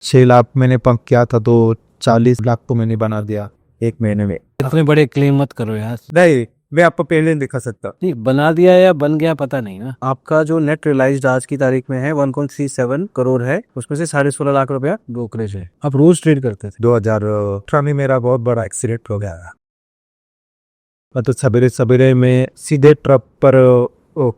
6 लाख मैंने पंप किया था तो 40 लाख को मैंने बना दिया 1 महीने में। इतने बड़े क्लेम मत करो यार। नहीं, मैं आपको पहले दिखा सकता। नहीं, बना दिया या बन गया पता नहीं ना। आपका जो नेट रियलाइज्ड आज की तारीख में है 1.37 करोड़ है, उसमें से 16.5 लाख रुपया ब्रोकरेज है। आप रोज ट्रेड करते थे। 2018 में मेरा बहुत बड़ा एक्सीडेंट हो गया था। मतलब सवेरे सवेरे में सीधे ट्रक पर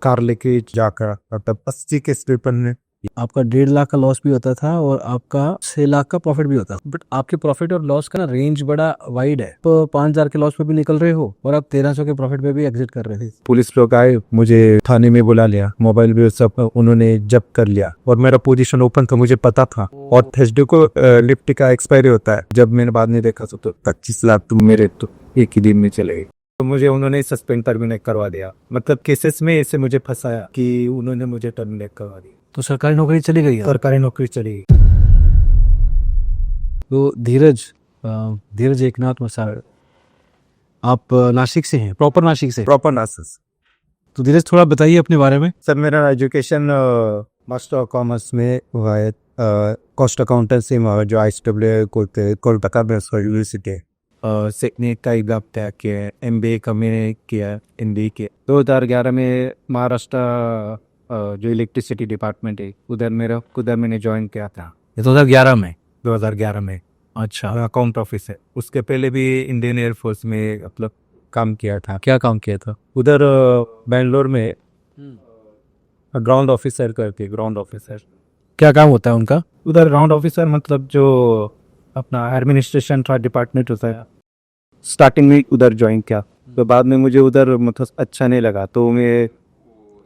कार लेके जाकर मतलब 80 के स्पीड पर आपका 1.5 लाख का लॉस भी होता था और आपका 6 लाख का प्रॉफिट भी होता था। बट आपके प्रॉफिट और लॉस का ना रेंज बड़ा वाइड है। तो 5,000 के लॉस पे भी निकल रहे हो और आप 1,300 के प्रॉफिट पे भी एग्जिट कर रहे थे। पुलिस लोग आए, मुझे थाने में बुला लिया, मोबाइल भी सब उन्होंने जब्त कर लिया और मेरा पोजीशन ओपन था, मुझे पता था। और थर्सडे को निफ्टी का एक्सपायरी होता है। जब मैंने बाद में देखा तो 25 लाख तो मेरे तो एक ही दिन में चले गए। तो मुझे उन्होंने सस्पेंड टर्मिनेट करवा दिया। मतलब केसेस में ऐसे मुझे फंसाया कि उन्होंने मुझे टर्मिनेट करवा दिया। तो सरकारी नौकरी चली गई है। सरकारी नौकरी चली गई। तो धीरज एकनाथ मसार, आप नासिक से हैं, प्रॉपर नासिक से। प्रॉपर नासिक। तो धीरज थोड़ा बताइए अपने बारे में। सर मेरा एजुकेशन मास्टर ऑफ कॉमर्स में हुआ है, कॉस्ट अकाउंटेंसी में हुआ, जो ISW कोलकाता में यूनिवर्सिटी सीखने का एग्जाम तय किया। MBA का मैंने किया, MBA किया 2011 में। महाराष्ट्र जो इलेक्ट्रिसिटी डिपार्टमेंट है उधर मैंने ज्वाइन किया था। 2011 में। 2011 में। अच्छा, अकाउंट ऑफिसर। उसके पहले भी इंडियन एयरफोर्स में मतलब काम किया था। क्या काम किया था उधर बेंगलोर में ग्राउंड ऑफिसर करके। ग्राउंड ऑफिसर क्या काम होता है उनका? उधर ग्राउंड ऑफिसर मतलब जो अपना एडमिनिस्ट्रेशन था, डिपार्टमेंट होता है। स्टार्टिंग में उधर ज्वाइन किया तो बाद में मुझे उधर मतलब अच्छा नहीं लगा तो मैं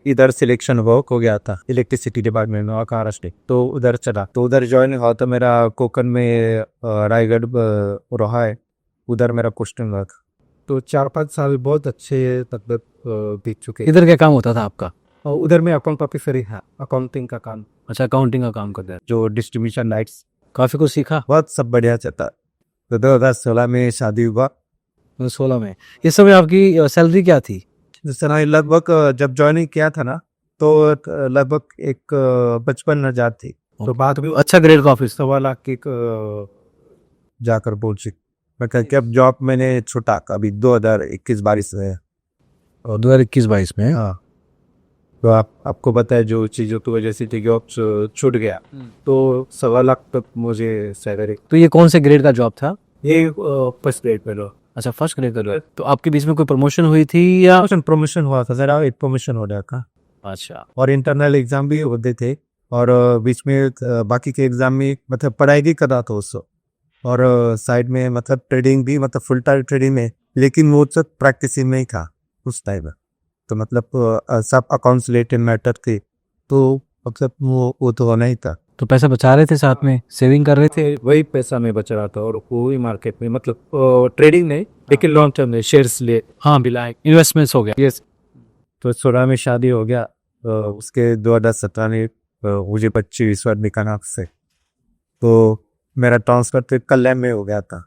इधर सिलेक्शन हो गया था इलेक्ट्रिसिटी डिपार्टमेंट में महाराष्ट्र। तो उधर चला, तो उधर ज्वाइन हुआ तो मेरा कोकण में रायगढ़ रहा है, उधर मेरा क्वेश्चन था। तो 4-5 साल बहुत अच्छे मतलब बीत चुके। इधर क्या काम होता था आपका? उधर में अकाउंट ऑफिसर ही है, अकाउंटिंग का काम। अच्छा, अकाउंटिंग का काम करता है। जो डिस्ट्रीब्यूशन राइट्स, काफी कुछ सीखा। बहुत सब बढ़िया चलता। तो 2016 में शादी हुआ। 2016 में। इस समय आपकी सैलरी क्या थी? लगभग जब ज्वाइनिंग किया था ना तो लगभग 55,000 थी। तो बाद में अच्छा ग्रेड का ऑफिस। 1.25 लाख की जाकर बोल सकते। जब जॉब मैंने छूटा अभी 2021-22 में। और 2021-22 में। हाँ, तो आपको पता है जो चीज़ों की वजह से जॉब छूट गया तो 1.25 लाख तक मुझे सैलरी। तो ये कौन से ग्रेड का जॉब था? ये फर्स्ट ग्रेड पे लो। अच्छा, फर्स्ट ग्रेड का जॉब। तो आपके बीच में कोई प्रमोशन हुई थी या? प्रमोशन हुआ था जरा, एक प्रमोशन हो रहा था। अच्छा। और इंटरनल एग्जाम भी होते थे और बीच में बाकी के एग्जाम में मतलब पढ़ाई भी कर रहा था उसको। और साइड में मतलब ट्रेडिंग भी, मतलब फुल टाइम ट्रेडिंग में, लेकिन वो सब प्रैक्टिसिंग में ही था उस टाइम में। तो मतलब सब अकाउंट्स रिलेटेड मैटर थे तो मतलब वो तो होना ही था। तो पैसा बचा रहे थे, साथ में सेविंग कर रहे थे? वही पैसा में बच रहा था और वही मार्केट में मतलब ट्रेडिंग नहीं लेकिन लॉन्ग टर्म में शेयर्स ले। हाँ, बिलाए इन्वेस्टमेंट्स हो गया। यस। तो 16 में शादी हो गया। उसके 2017 में मुझे बच्चे ईश्वर निकाना से तो मेरा ट्रांसफर तो कल्याण में हो गया था।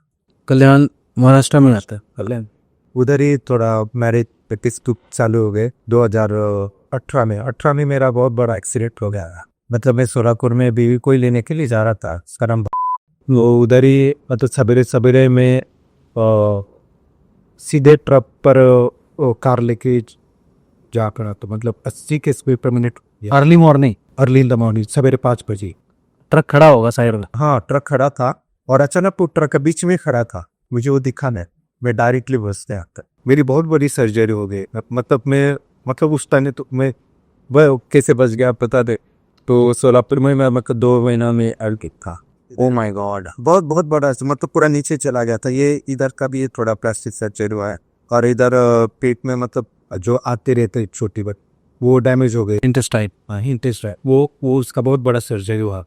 कल्याण महाराष्ट्र में रहता है। कल्याण उधर ही थोड़ा मैरिज प्रैक्टिस चालू हो गए। 2018 में मेरा बहुत बड़ा एक्सीडेंट हो गया। मतलब मैं सोलापुर में बीवी को लेने के लिए जा रहा था करम। वो उधर ही मतलब सवेरे सवेरे में सीधे ट्रक पर कार लेके जाकर तो मतलब 80 के स्पीड पर minute. Early morning. Early in the morning, सवेरे 5 बजे। ट्रक खड़ा होगा साइड में। हाँ, ट्रक खड़ा था और अचानक वो ट्रक के बीच में खड़ा था। मुझे वो दिखा नहीं, मैं डायरेक्टली बस से आता। मेरी बहुत बड़ी सर्जरी हो गई। मतलब उस टाइम तो मैं वह कैसे बच गया पता दे। तो सोलापुर में मैं मतलब 2 महीना में एडमिट था। ओ माय गॉड, बहुत बहुत बड़ा मतलब पूरा नीचे चला गया था। ये इधर का भी थोड़ा प्लास्टिक सर्जरी हुआ है और इधर पेट में मतलब जो आते रहते छोटी बट वो डैमेज हो गए। इंटेस्टाइन। हाँ, इंटेस्टाइन वो उसका बहुत बड़ा सर्जरी हुआ।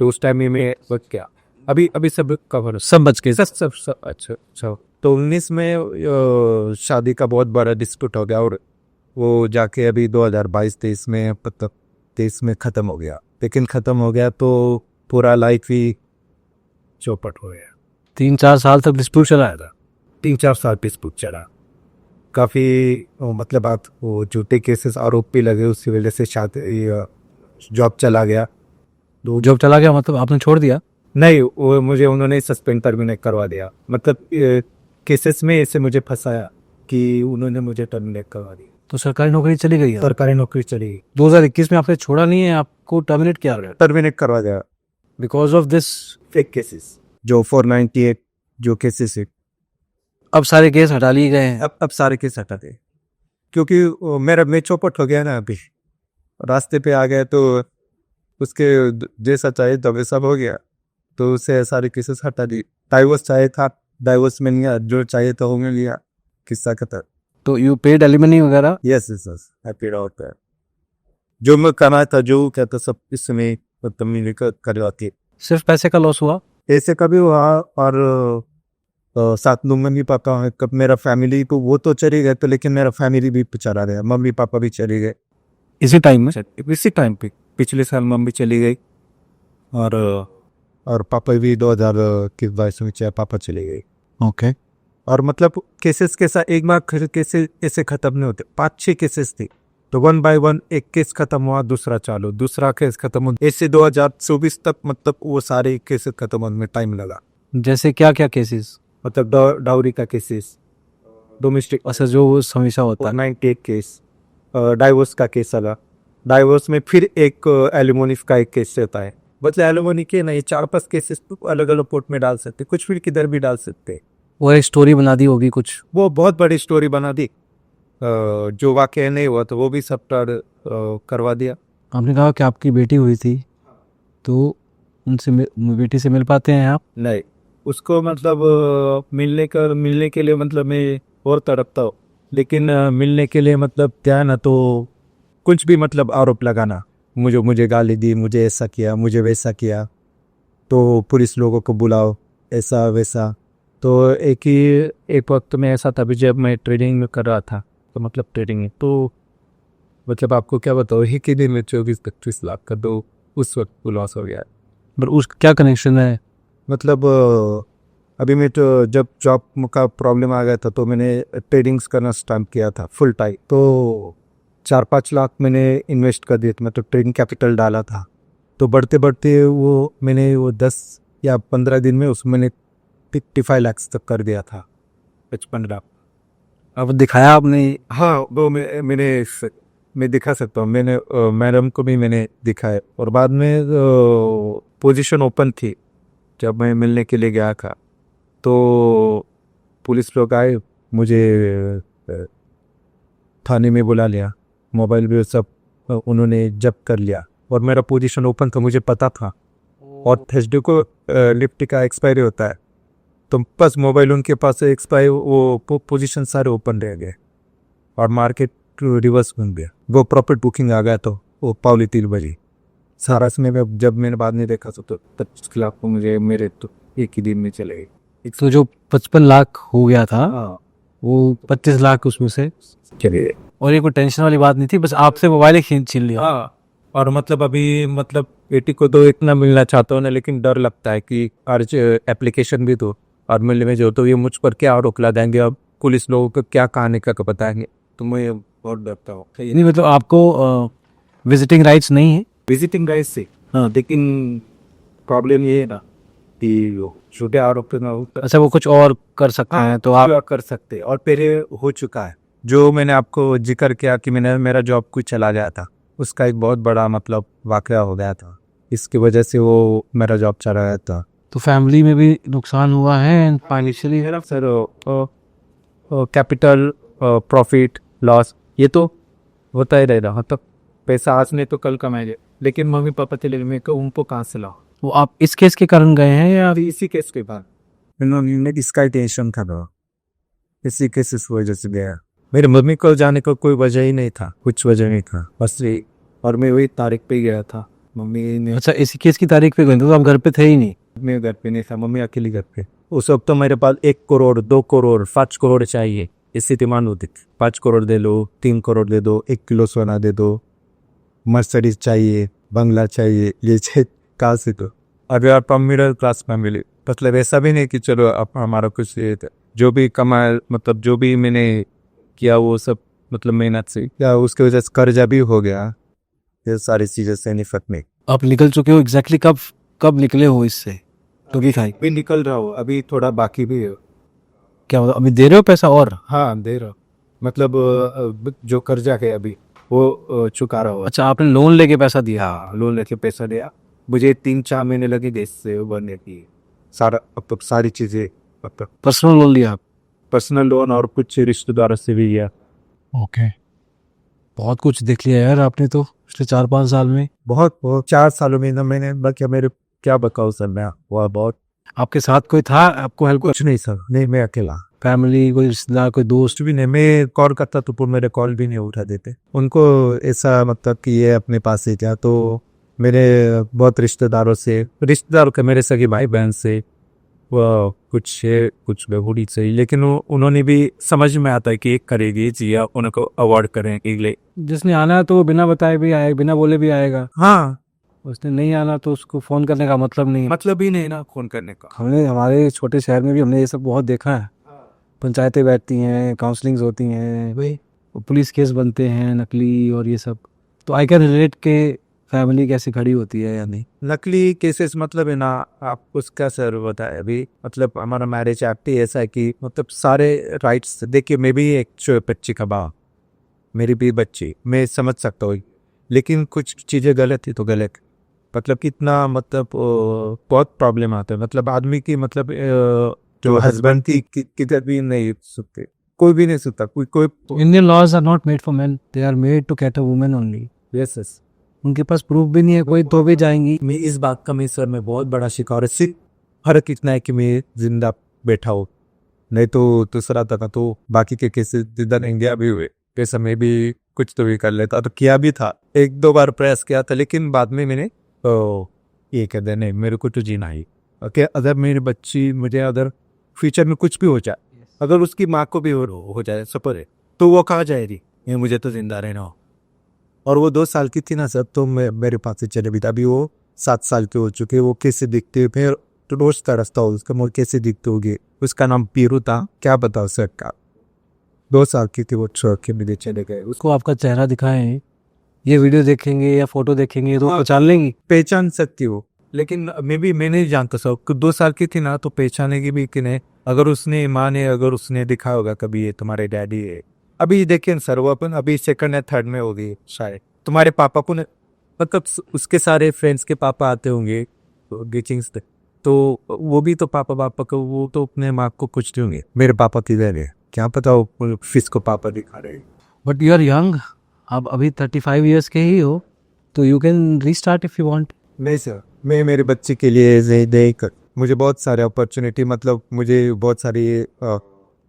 तो उस टाइम में मैं बच गया। अभी सब कवर, सब बच गए। सब अच्छा। तो 19 में शादी का बहुत बड़ा डिस्प्यूट हो गया और वो जाके अभी 2022-23 में मतलब 23 में ख़त्म हो गया। लेकिन ख़त्म हो गया तो पूरा लाइफ ही चौपट हो गया। 3-4 साल तक डिस्प्यूट चलाया था। 3-4 साल डिस्प्यूट चला। काफ़ी मतलब बात वो झूठे केसेस आरोप भी लगे, उसकी वजह से शादी जॉब चला गया। जॉब चला गया मतलब आपने छोड़ दिया? नहीं, वो मुझे उन्होंने सस्पेंड टर्मिनेट करवा दिया। मतलब केसेस में ऐसे मुझे फंसाया कि उन्होंने मुझे टर्मिनेट करवा दिया। तो सरकारी नौकरी चली गई है? सरकारी नौकरी चली गई, 2021 में आपने छोड़ा नहीं है, आपको टर्मिनेट किया गया टर्मिनेट करवा दिया because of this. Fake cases जो 498 जो केसेस है। अब सारे केस हटा लिए गए हैं। अब सारे केस हटा दे, क्योंकि मैं चौपट हो गया ना, अभी रास्ते पे आ गया तो उसके जैसा चाहे तो वैसा हो गया, तो उससे सारे केसेस हटा दी। डाइवोर्स चाहे था, डाइवोर्स में नहीं आया, जो चाहिए तो होंगे लिया, किस्सा खत्म। तो यू पेड एलिमनी वगैरह? Yes yes yes, happy out है। जो मैं कमाया था, जो कहता सब इस समय मतलब मिल करवाती। सिर्फ पैसे का लॉस हुआ? ऐसे कभी हुआ, और साथ में मम्मी पापा, कब मेरा फैमिली तो वो तो चले गए, तो लेकिन मेरा फैमिली भी चला गया, मम्मी पापा भी चले गए इसी टाइम में? इसी टाइम पे। पिछले साल मम्मी चली गई, और पापा भी 2000 की बाईस में चाहे पापा चले गए। ओके। और मतलब केसेस के साथ एक बार केसेस ऐसे खत्म नहीं होते, 5-6 केसेस थे, तो 1 बाय 1 एक केस खत्म हुआ, दूसरा चालू, दूसरा केस खत्म हुआ, ऐसे 2024 तक मतलब वो सारे केसेस खत्म होने में टाइम लगा। जैसे क्या क्या केसेस? मतलब डाउरी का केसेस, डोमेस्टिक अच्छा, जो हमेशा होता है। 98 केस, डाइवोर्स का केस लगा, डाइवोर्स में फिर एक एलिमोनी का एक केस रहता है। मतलब एलिमोनी के नहीं, 4-5 केसेस तो अलग अलग कोर्ट में डाल सकते, कुछ फिर किधर भी डाल सकते। वो एक स्टोरी बना दी होगी कुछ? वो बहुत बड़ी स्टोरी बना दी, जो वाकई नहीं हुआ तो वो भी सब करवा दिया। आपने कहा कि आपकी बेटी हुई थी, तो उनसे बेटी से मिल पाते हैं आप? नहीं, उसको मतलब मिलने के लिए मतलब मैं और तड़पता हूँ, लेकिन मिलने के लिए मतलब क्या ना, तो कुछ भी मतलब आरोप लगाना, मुझे गाली दी, मुझे ऐसा किया, मुझे वैसा किया, तो पुलिस लोगों को बुलाओ, ऐसा वैसा। तो एक वक्त में ऐसा था भी, जब मैं ट्रेडिंग में कर रहा था, तो मतलब ट्रेडिंग में तो मतलब आपको क्या बताओ, एक ही दिन में 24-25 लाख का तो उस वक्त लॉस हो गया। पर उस क्या कनेक्शन है? मतलब अभी मैं तो जब जॉब का प्रॉब्लम आ गया था, तो मैंने ट्रेडिंग्स करना स्टार्ट किया था फुल टाइम, तो 4-5 लाख मैंने इन्वेस्ट कर दिए थे, मतलब ट्रेडिंग कैपिटल डाला था। तो बढ़ते बढ़ते वो मैंने वो 10 या 15 दिन में उसमें मैंने 55 लाख तक कर दिया था, 55 लाख। अब दिखाया आपने? हाँ, वो मैं दिखा सकता हूँ, मैंने मैडम को भी मैंने दिखाया, और बाद में पोजीशन ओपन थी जब मैं मिलने के लिए गया था, तो पुलिस लोग आए, मुझे थाने में बुला लिया, मोबाइल भी सब उन्होंने जब्त कर लिया, और मेरा पोजीशन ओपन था, मुझे पता था। और थर्सडे को निफ्टी का एक्सपायरी होता है, तो बस मोबाइल उनके पास एक्सपायर, वो पोजीशन सारे ओपन रह गए, और मार्केट रिवर्स बन गया। वो प्रॉफिट बुकिंग आ गया, तो वो पावली 3 बजे सारा समय में, जब मैंने बाद में देखा तो 25 लाख को मुझे मेरे तो एक ही दिन में चले गए। तो जो 55 लाख हो गया था, हाँ, वो 25 लाख उसमें से चले गए। और ये कोई टेंशन वाली बात नहीं थी, बस आपसे मोबाइल ही छीन लिया। हाँ, और मतलब अभी मतलब बेटी को तो इतना मिलना चाहता हूँ ना, लेकिन डर लगता है कि अर्ज एप्लीकेशन भी दो, और मिलने में जो तो ये मुझ पर क्या आरोप ला देंगे, अब पुलिस लोगों को क्या कहानी का बताएंगे, तो मैं बहुत डरता हूँ। नहीं मतलब आपको विजिटिंग राइट्स नहीं है? विजिटिंग राइट से, हाँ, लेकिन प्रॉब्लम ये है ना कि छोटे आरोप ना हो। अच्छा, वो कुछ और कर सकते हैं तो आप? कर सकते हैं, और पहले हो चुका है, जो मैंने आपको जिक्र किया कि मेरा जॉब कुछ चला गया था, उसका एक बहुत बड़ा मतलब वाकया हो गया था, इसकी वजह से वो मेरा जॉब चला गया था। तो फैमिली में भी नुकसान हुआ है financially? Sir, capital profit loss ये तो होता ही रहेगा, मतलब पैसा आज नहीं तो कल कमाएंगे, लेकिन मम्मी पापा चले गए, मेरे को उनको कहाँ से लाओ। वो आप इस केस के कारण गए हैं या? अभी इसी केस के बाद इन्होंने इसका टेंशन था ना, इसी केस इस वजह से गया। मेरे मम्मी को जाने का कोई वजह ही नहीं था, कुछ वजह नहीं था, बस ये, और मैं वही तारीख पे गया था, मम्मी ने। अच्छा, इसी केस की तारीख पे गए थे, तो आप घर पे थे ही नहीं? मैं घर पे नहीं था, मम्मी अकेली घर पे। उस वक्त तो मेरे पास 1 करोड़ 2 करोड़ 5 करोड़ चाहिए, इससे डिमांड होती थी, 5 करोड़ दे लो, 3 करोड़ दे दो, 1 किलो सोना दे दो, मर्सिडीज चाहिए, बंगला चाहिए, ये कहाँ से दो। अगर आप मिडिल क्लास फैमिली, मतलब ऐसा भी नहीं कि चलो आप हमारा कुछ जो भी कमाया, मतलब जो भी मैंने किया वो सब मतलब मेहनत से, या उसकी वजह से कर्जा भी हो गया, ये सारी चीज़ें से निफत में। आप निकल चुके हो एग्जैक्टली कब कब निकले हो इससे टोकी खाई अभी निकल रहा हूँ, अभी थोड़ा बाकी भी है। क्या मतलब अभी दे रहे हो पैसा और हाँ दे रहा हूँ, मतलब जो कर्जा है अभी वो चुका रहा हूँ। अच्छा आपने लोन लेके पैसा दिया हाँ लोन लेके पैसा दिया, मुझे 3-4 महीने लगे देश से बनने की, सारा अब सारी चीजें मतलब पर्सनल लोन लिया आप पर्सनल लोन और कुछ रिश्तेदारों से भी लिया। ओके, बहुत कुछ देख लिया यार आपने तो पिछले 4-5 साल में। बहुत 4 सालों में ना मैंने बाकी मेरे क्या बताऊँ सर, मैं हुआ बहुत आपके साथ कोई था आपको हेल्प कुछ नहीं सर, नहीं मैं अकेला, फैमिली कोई रिश्तेदार कोई दोस्त कुछ भी नहीं। मैं कॉल करता तो मेरे कॉल भी नहीं उठा देते उनको, ऐसा मतलब कि ये अपने पास ही क्या। तो मेरे बहुत रिश्तेदारों के मेरे सगे भाई बहन से वो कुछ है कुछ बेबूरी से, लेकिन उन्होंने भी समझ में आता है कि एक करेगी जी उनको अवॉइड करें ले। जिसने आना है तो वो बिना बताए भी आएगा बिना बोले भी आएगा, हाँ उसने नहीं आना तो उसको फोन करने का मतलब नहीं है। मतलब ही नहीं ना फोन करने का। हमने हमारे छोटे शहर में भी हमने ये सब बहुत देखा है, पंचायतें बैठती हैं काउंसलिंग्स होती हैं भाई, पुलिस केस बनते हैं नकली और ये सब, तो आई कैन रिलेट के फैमिली कैसे खड़ी होती है या नहीं। नकली केसेस मतलब है ना, आप उसका सर बताए अभी, मतलब हमारा मैरिज एक्ट ही ऐसा है कि मतलब सारे राइट्स देखिए, मैं भी एक बच्ची का बाप, मेरी भी बच्ची, मैं समझ सकता हूँ, लेकिन कुछ चीज़ें गलत थी तो गलत, मतलब कितना मतलब बहुत प्रॉब्लम आता है, मतलब आदमी की मतलब जो हस्बैंड की किधर भी नहीं सुनते, कोई भी नहीं सुनता, कोई Indian laws are not made for man, they are made to cater women only. Yes yes. उनके पास प्रूफ भी नहीं है कोई तो भी जाएंगी। मैं इस बात का मैं सर में बहुत बड़ा शिकार है, सिर्फ फर्क इतना है कि मैं जिंदा बैठा हूँ, नहीं तो दूसरा था तो बाकी के केसेस जिधर इंडिया भी हुए कैसे मैं भी कुछ तो भी कर लेता, तो किया भी था, 1-2 बार प्रयास किया था, लेकिन बाद में मैंने ये कह दे नहीं मेरे को तो जीना ही, ओके अगर मेरी बच्ची मुझे अगर फ्यूचर में कुछ भी हो जाए, अगर उसकी माँ को भी हो जाए सपर है, तो वो कहाँ जाएगी, ये मुझे तो जिंदा रहना हो। और वो 2 साल की थी ना सर, तो मेरे पास से चले भी था, अभी वो 7 साल के हो चुके, वो कैसे दिखते फिर तो रोज का रास्ता हो उसका, मोड़ कैसे दिखते होगी, उसका नाम पीरू था, क्या बताओ सर का, 2 साल की थी वो, छोड़ के मुझे चले गए। उसको आपका चेहरा दिखाएं, ये वीडियो देखेंगे या फोटो देखेंगे तो पहचान लेंगी, पहचान सकती हो, लेकिन मैं नहीं जानता सर, 2 साल की थी ना तो पहचानेगी भी कि नहीं, अगर उसने माँ ने अगर उसने दिखा होगा कभी ये तुम्हारे डैडी है, अभी देखिए सर वो अपन अभी 2nd या 3rd में होगी शायद, तुम्हारे पापा को मतलब उसके सारे फ्रेंड्स के पापा आते होंगे टीचिंग्स, तो वो भी तो पापा को वो तो अपने माँ को कुछ नहीं होंगे, मेरे पापा किधर है क्या पता, वो फिश को पापा दिखा रहे। बट यू आर यंग, आप अभी 35 ईयर्स के ही हो, तो you can restart if you want. नहीं सर, मैं मेरे बच्चे के लिए देख, मुझे बहुत सारे अपॉर्चुनिटी, मतलब मुझे बहुत सारी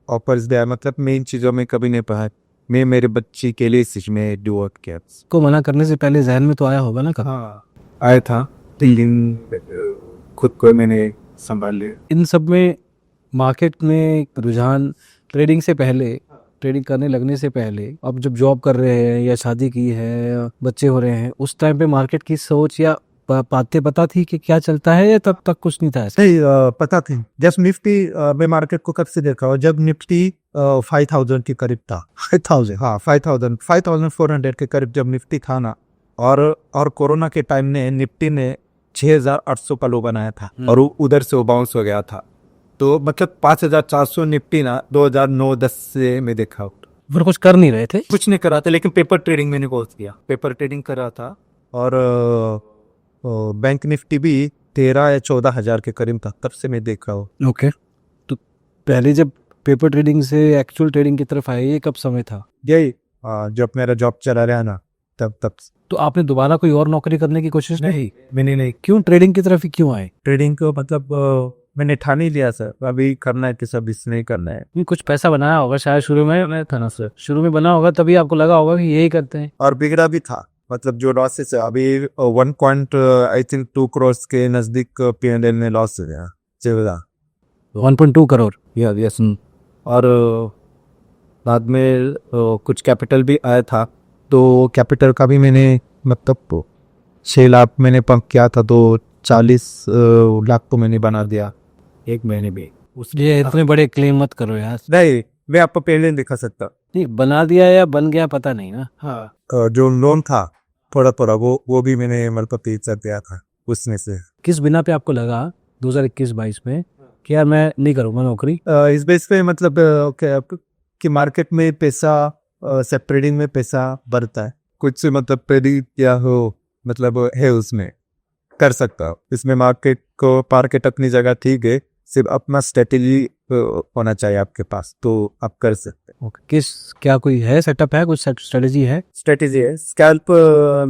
ऑफर्स दिया, मतलब मेन चीज़ों में कभी नहीं पढ़ा, मैं मेरे बच्चे के लिए इस में डू वर्क किया। को मना करने से पहले जहन में तो आया होगा ना कब। हाँ आया था, लेकिन खुद को मैंने संभाल लिया। इन सब में मार्केट में रुझान ट्रेडिंग से पहले, ट्रेडिंग करने लगने से पहले, अब जब जॉब कर रहे हैं या शादी की है बच्चे हो रहे हैं, उस टाइम पे मार्केट की सोच या बातें पता थी कि क्या चलता है या तब तक कुछ नहीं था ऐसा। नहीं पता थी, जब निफ्टी मैं मार्केट को कब से देखा हूँ, जब निफ्टी 5000 के करीब था, 5000 हाँ 5400 के करीब जब निफ्टी था ना, और कोरोना के टाइम ने निफ्टी ने 6800 का लो बनाया था और उधर से वो बाउंस हो गया था, तो मतलब 5400 निफ्टी ना 2009-10 से मैं देखा हूँ। फिर कुछ कर नहीं रहे थे, कुछ नहीं करा था, लेकिन पेपर ट्रेडिंग मैंने बहुत किया, पेपर ट्रेडिंग करा था, और बैंक निफ्टी भी 13 या 14 हजार के करीब था, तब से मैं देख रहा हूँ। ओके तो पहले जब पेपर ट्रेडिंग से एक्चुअल ट्रेडिंग की तरफ आए, ये कब समय था। यही जब मेरा जॉब चला रहा ना तब तो आपने दोबारा कोई और नौकरी करने की कोशिश नहीं मैंने नहीं, क्यों ट्रेडिंग की तरफ ही क्यों आए। ट्रेडिंग को मतलब मैंने ठान ही लिया सर, अभी करना है कि सब इसने ही करना है, नहीं, कुछ पैसा बनाया होगा शायद शुरू में था ना सर, शुरू में बना होगा तभी आपको लगा होगा कि यही करते हैं। और बिगड़ा भी था, मतलब जो लॉसेस है अभी 1.2 करोड़ के नजदीक P&L में लॉस हो गया, 1.2 करोड़। यस, और बाद में कुछ कैपिटल भी आया था, तो कैपिटल का भी मैंने मतलब 6 लाख मैंने पंप किया था, तो 40 लाख तो मैंने बना दिया 1 महीने में। ये इतने बड़े क्लेम मत करो यार। नहीं मैं आपको पहले नहीं दिखा सकता। नहीं बना दिया या बन गया पता नहीं ना। हाँ जो लोन था थोड़ा थोड़ा वो भी मैंने मतलब तेज कर दिया था उसमें से। किस बिना पे आपको लगा 2021-22 में कि यार मैं नहीं करूँगा नौकरी? इस बेस पे मतलब क्या कि मार्केट में पैसा सब ट्रेडिंग में पैसा बढ़ता है, कुछ मतलब प्रेडिक्ट किया हो मतलब है उसमें कर सकता हो। इसमें मार्केट अपनी जगह ठीक है, सिर्फ अपना स्ट्रेटेजी होना चाहिए आपके पास, तो आप कर सकते हैं। ओके, क्या कोई है सेटअप, है कुछ स्ट्रेटेजी है? स्ट्रेटेजी है स्कैल्प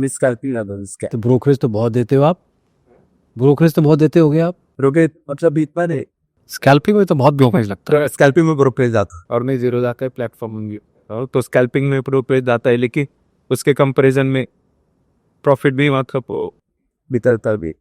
स्कैल्पिंग तो ब्रोकरेज तो बहुत देते हो आप, ब्रोकरेज तो बहुत देते होगे आप। ब्रोकरेज मतलब इतना नहीं, स्कैल्पिंग में तो बहुत ब्रोकरेज लगता है। स्कैल्पिंग में ब्रोकरेज आता है और मैं जीरो जाता है प्लेटफॉर्म में तो स्कैल्पिंग में ब्रोकरेज आता है, लेकिन उसके कंपैरिजन में प्रॉफिट भी मतलब बितरता भी।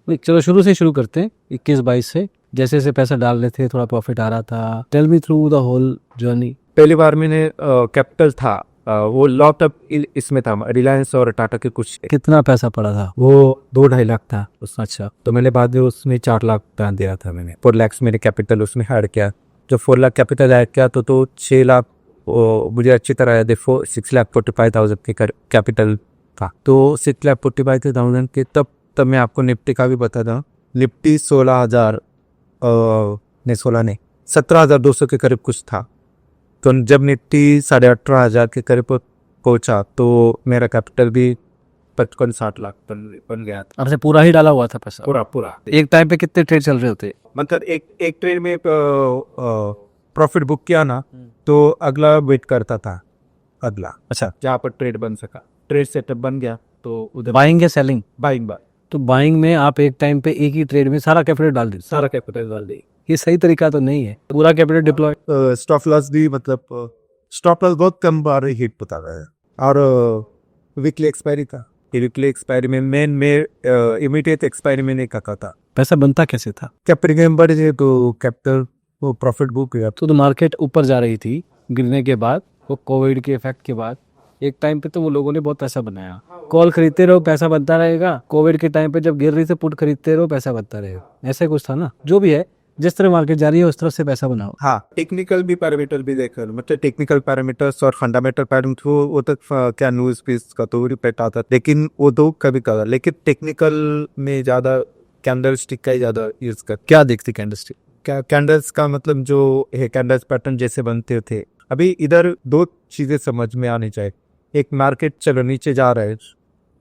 नहीं, चलो शुरू से शुरू करते हैं 21-22 से। जैसे जैसे पैसा डाल रहे थे थोड़ा प्रॉफिट आ रहा था, tell me through the whole journey. पहली बार मैंने कैपिटल था वो लॉट अप इसमें था, रिलायंस और टाटा के कुछ, कितना पैसा पड़ा था? वो 2-2.5 लाख था। अच्छा, तो मैंने बाद में उसमें 4 लाख डाल दिया था मैंने, 4 लाख मैंने कैपिटल उसमें ऐड किया। जब 4 लाख कैपिटल ऐड किया तो 6 लाख मुझे अच्छी तरह याद है 6,45,000 के कैपिटल था। तो 6,45,000 के तब मैं आपको निफ्टी का भी बता दूं, निफ्टी 16,000 नहीं 16 नहीं 17,200 के करीब कुछ था। तो जब निफ्टी 18,500 के करीब पहुंचा तो मेरा कैपिटल भी 55-60 लाख बन गया था। आपसे पूरा ही डाला हुआ था पैसा? पूरा एक टाइम पे कितने ट्रेड चल रहे होते? मतलब एक ट्रेड में प्रॉफिट बुक किया ना तो अगला वेट करता था, अगला अच्छा, जहाँ पर ट्रेड बन सका, ट्रेड सेटअप बन गया तो उधर बाइंग या सेलिंग? बाइंग तो बाइंग में आप एक टाइम पे एक ही ट्रेड में सारा कैपिटल डाल दी? सारा कैपिटल डाल दी। ये सही तरीका तो नहीं है, पूरा कैपिटल डिप्लॉय। स्टॉप लॉस भी मतलब स्टॉप लॉस बहुत कम बार हिट होता है और वीकली एक्सपायरी था। वीकली एक्सपायरी में मैं इमीडिएट एक्सपायरी में नहीं करता था। पैसा बनता कैसे था? कैपिटल गेन बढ़ जाए तो कैपिटल वो प्रॉफिट बुक हुआ। तो मार्केट ऊपर जा रही थी गिरने के बाद, वो कोविड के इफेक्ट के बाद एक टाइम पे तो वो लोगों ने बहुत पैसा बनाया। कॉल खरीदते रहो पैसा बनता रहेगा, कोविड के टाइम पे जब गिर रही थी पुट खरीदते रहो पैसा बनता रहेगा, ऐसा कुछ था ना? जो भी है, जिस तरह मार्केट जा रही है उस तरफ से पैसा बनाओ। हाँ, टेक्निकल भी पैरामीटर भी देखो, मतलब टेक्निकल पैरामीटर्स और फंडामेंटल पैरामीटर वो तक क्या न्यूज पीस का तो रिपेट आता, लेकिन वो दो कभी कभार, लेकिन टेक्निकल में ज्यादा कैंडल स्टिक का ही ज्यादा यूज कर। क्या देखती कैंडल स्टिक? क्या कैंडल्स का मतलब जो है कैंडल्स पैटर्न जैसे बनते थे। अभी इधर दो चीजें समझ में आनी चाहिए, एक मार्केट चलो नीचे जा रहा है,